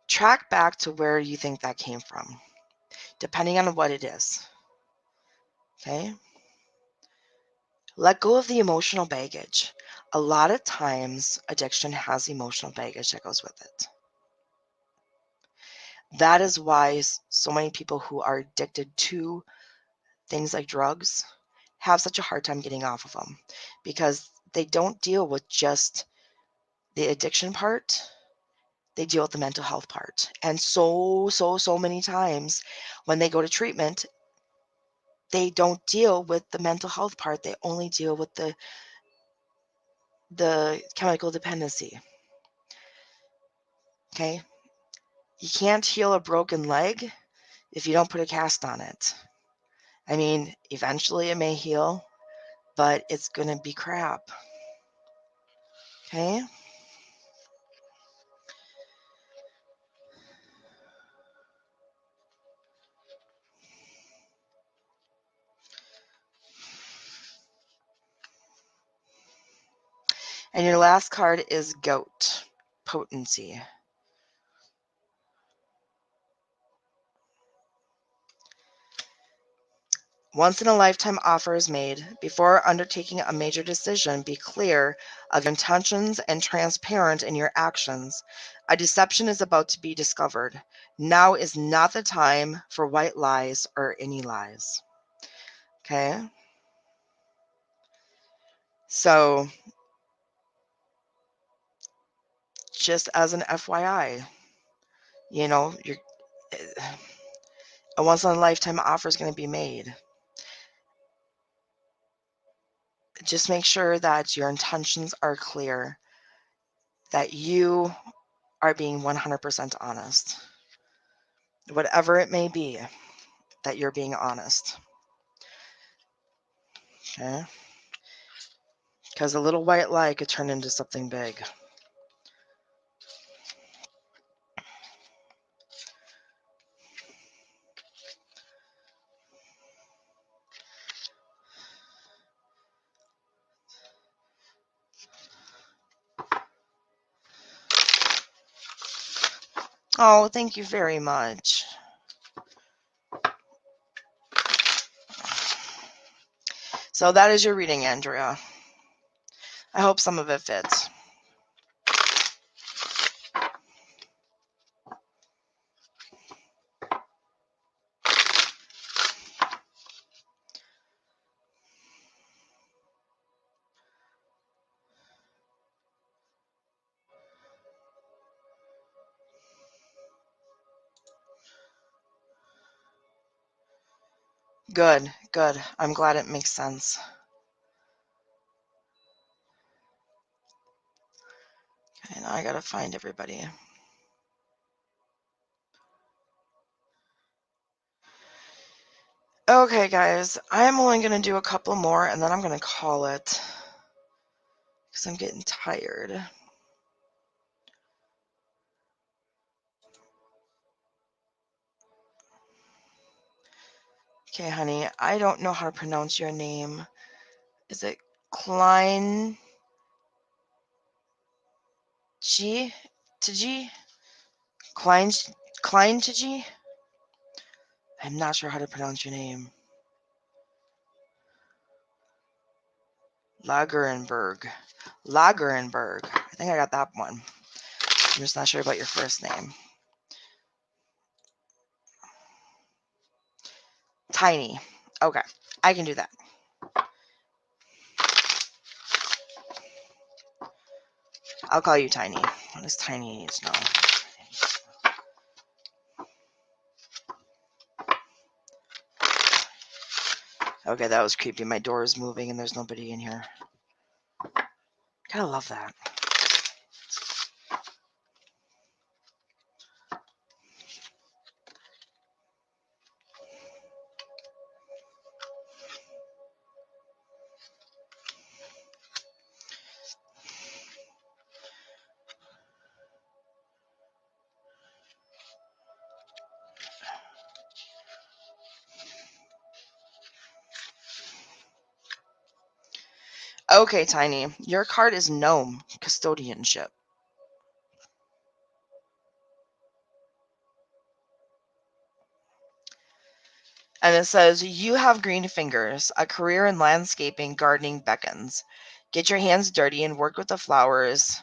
track back to where you think that came from, depending on what it is, okay? Let go of the emotional baggage. A lot of times, addiction has emotional baggage that goes with it. That is why so many people who are addicted to things like drugs have such a hard time getting off of them, because they don't deal with just the addiction part, they deal with the mental health part. And so many times when they go to treatment, they don't deal with the mental health part. They only deal with the chemical dependency. Okay? You can't heal a broken leg if you don't put a cast on it. I mean, eventually it may heal, but it's going to be crap. Okay? And your last card is Goat, potency. Once-in-a-lifetime offer is made. Before undertaking a major decision, be clear of your intentions and transparent in your actions. A deception is about to be discovered. Now is not the time for white lies or any lies. Okay? So, just as an FYI, you know, a once-in-a-lifetime offer is going to be made. Just make sure that your intentions are clear, that you are being 100% honest. Whatever it may be, that you're being honest. Okay? Because a little white lie could turn into something big. Oh, thank you very much. So that is your reading, Andrea. I hope some of it fits. Good, good. I'm glad it makes sense. Okay, now I gotta find everybody. Okay, guys, I'm only gonna do a couple more and then I'm gonna call it because I'm getting tired. Okay, honey, I don't know how to pronounce your name. Is it Klein G? Tiji? Klein Tiji? I'm not sure how to pronounce your name. Lagerenberg. I think I got that one. I'm just not sure about your first name. Tiny. Okay, I can do that. I'll call you Tiny. What does Tiny need to know? Okay, that was creepy. My door is moving and there's nobody in here. Gotta love that. Okay, Tiny. Your card is Gnome Custodianship. And it says, you have green fingers. A career in landscaping, gardening beckons. Get your hands dirty and work with the flowers.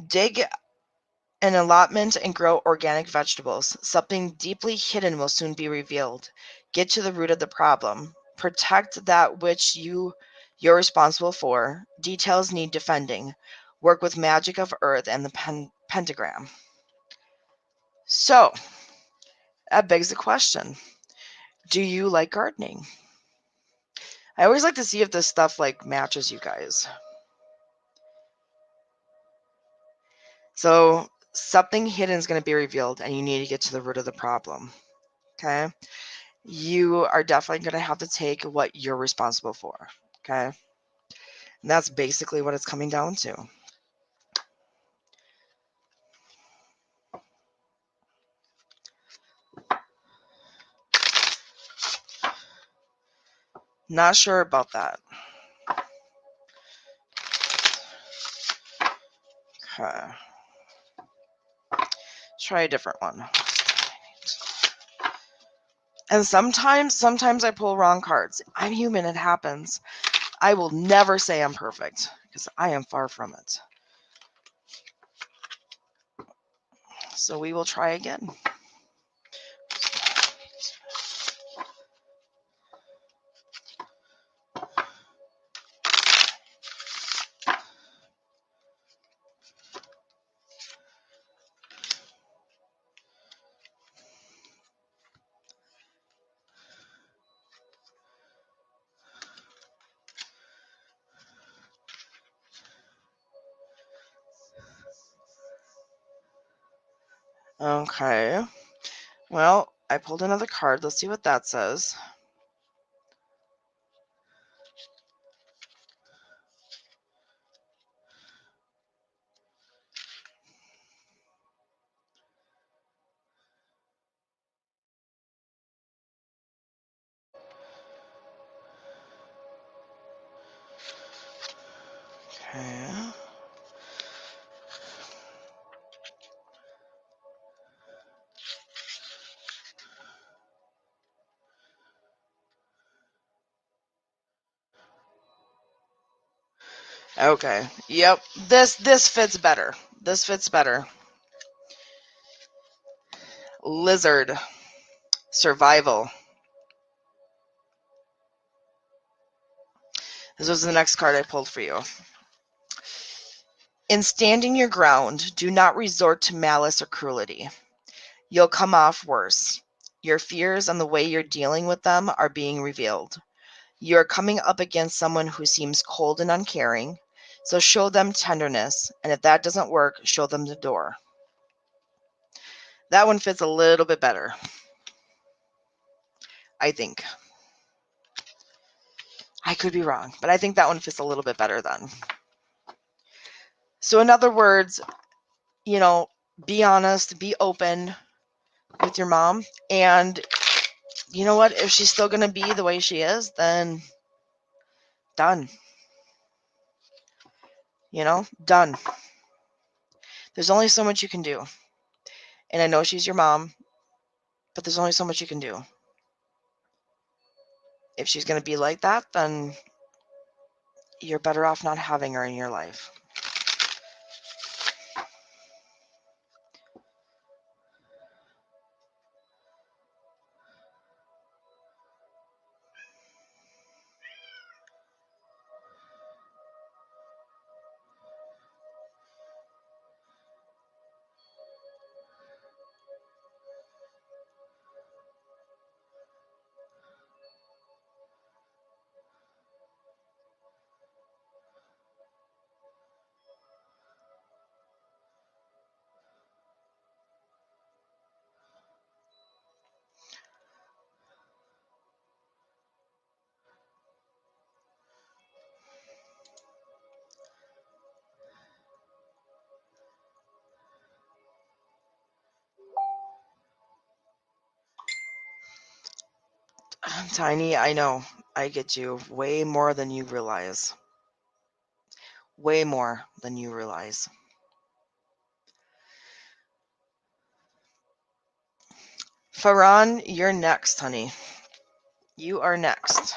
Dig an allotment and grow organic vegetables. Something deeply hidden will soon be revealed. Get to the root of the problem. Protect that which you're responsible for. Details need defending. Work with magic of earth and the pentagram. So, that begs the question. Do you like gardening? I always like to see if this stuff like matches you guys. So, something hidden is going to be revealed and you need to get to the root of the problem. Okay? You are definitely going to have to take what you're responsible for. Okay? And that's basically what it's coming down to. Not sure about that. Okay. Try a different one. And sometimes I pull wrong cards. I'm human, it happens. I will never say I'm perfect, because I am far from it. So we will try again. Okay. Well, I pulled another card. Let's see what that says. Okay. Okay. Yep. This fits better. This fits better. Lizard. Survival. This was the next card I pulled for you. In standing your ground, do not resort to malice or cruelty. You'll come off worse. Your fears and the way you're dealing with them are being revealed. You're coming up against someone who seems cold and uncaring, so show them tenderness, and if that doesn't work, show them the door. That one fits a little bit better, I think. I could be wrong, but I think that one fits a little bit better then. So in other words, be honest, be open with your mom, and you know what? If she's still going to be the way she is, then done. Done. There's only so much you can do. And I know she's your mom, but there's only so much you can do. If she's going to be like that, then you're better off not having her in your life. Tiny, I know. I get you way more than you realize. Way more than you realize. Farhan, you're next, honey. You are next.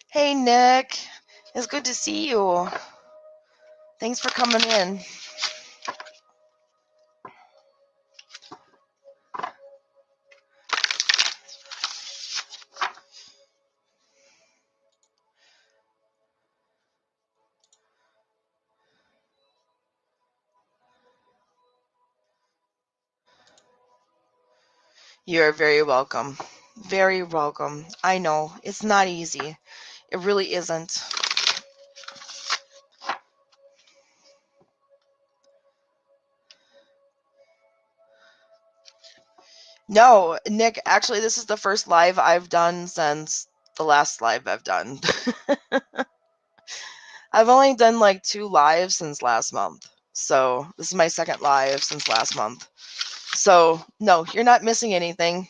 Hey, Nick. It's good to see you. Thanks for coming in. You're very welcome. Very welcome. I know. It's not easy. It really isn't. No, Nick, actually, this is the first live I've done since the last live I've done. I've only done like 2 lives since last month. So this is my second live since last month. So, no, you're not missing anything.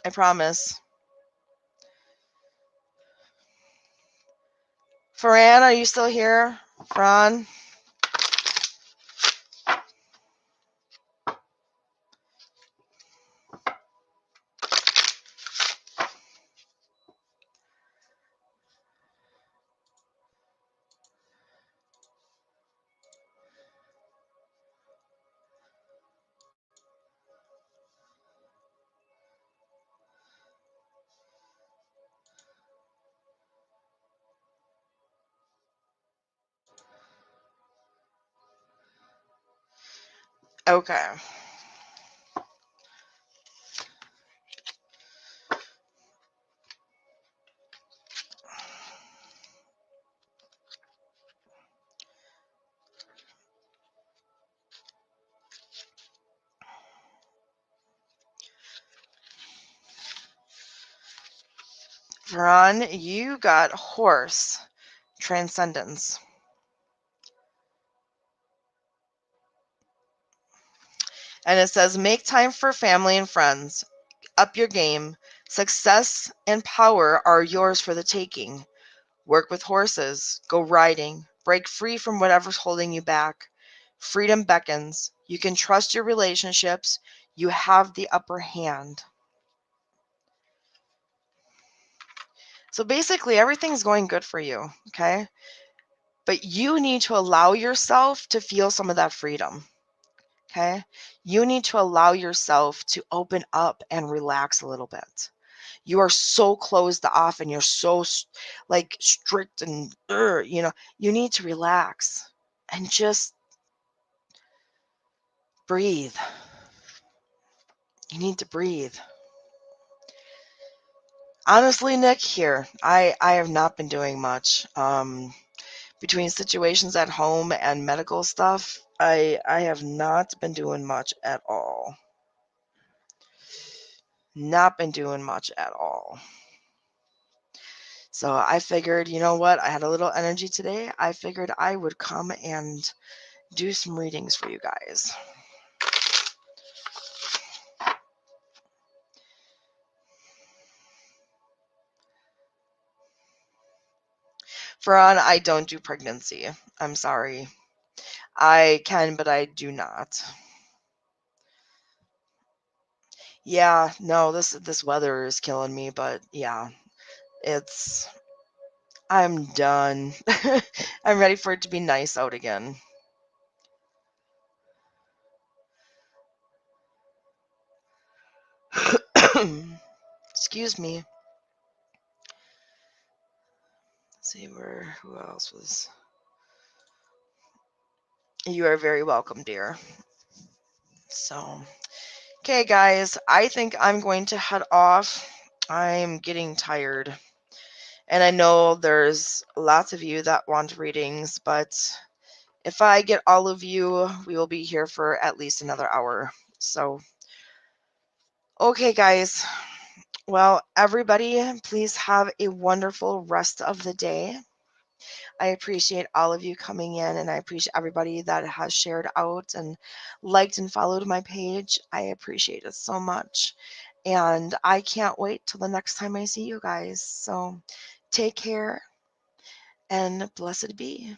I promise. Ferran, are you still here? Ferran? Okay. Ferran, you got horse. Transcendence. And it says, make time for family and friends. Up your game. Success and power are yours for the taking. Work with horses. Go riding. Break free from whatever's holding you back. Freedom beckons. You can trust your relationships. You have the upper hand. So basically, everything's going good for you, okay? But you need to allow yourself to feel some of that freedom, okay? You need to allow yourself to open up and relax a little bit. You are so closed off and you're so like strict and you need to relax and just breathe. You need to breathe. Honestly, Nick, here, I have not been doing much. Between situations at home and medical stuff, I have not been doing much at all. Not been doing much at all. So I figured, you know what? I had a little energy today. I figured I would come and do some readings for you guys. Ferran, I don't do pregnancy. I'm sorry. I can, but I do not. Yeah, no, this weather is killing me, but yeah, I'm done. I'm ready for it to be nice out again. Excuse me. Let's see who else was. You are very welcome, dear. So, okay, guys, I think I'm going to head off. I'm getting tired. And I know there's lots of you that want readings, but if I get all of you, we will be here for at least another hour. So, okay, guys. Well, everybody, please have a wonderful rest of the day. I appreciate all of you coming in, and I appreciate everybody that has shared out and liked and followed my page. I appreciate it so much. And I can't wait till the next time I see you guys. So take care and blessed be.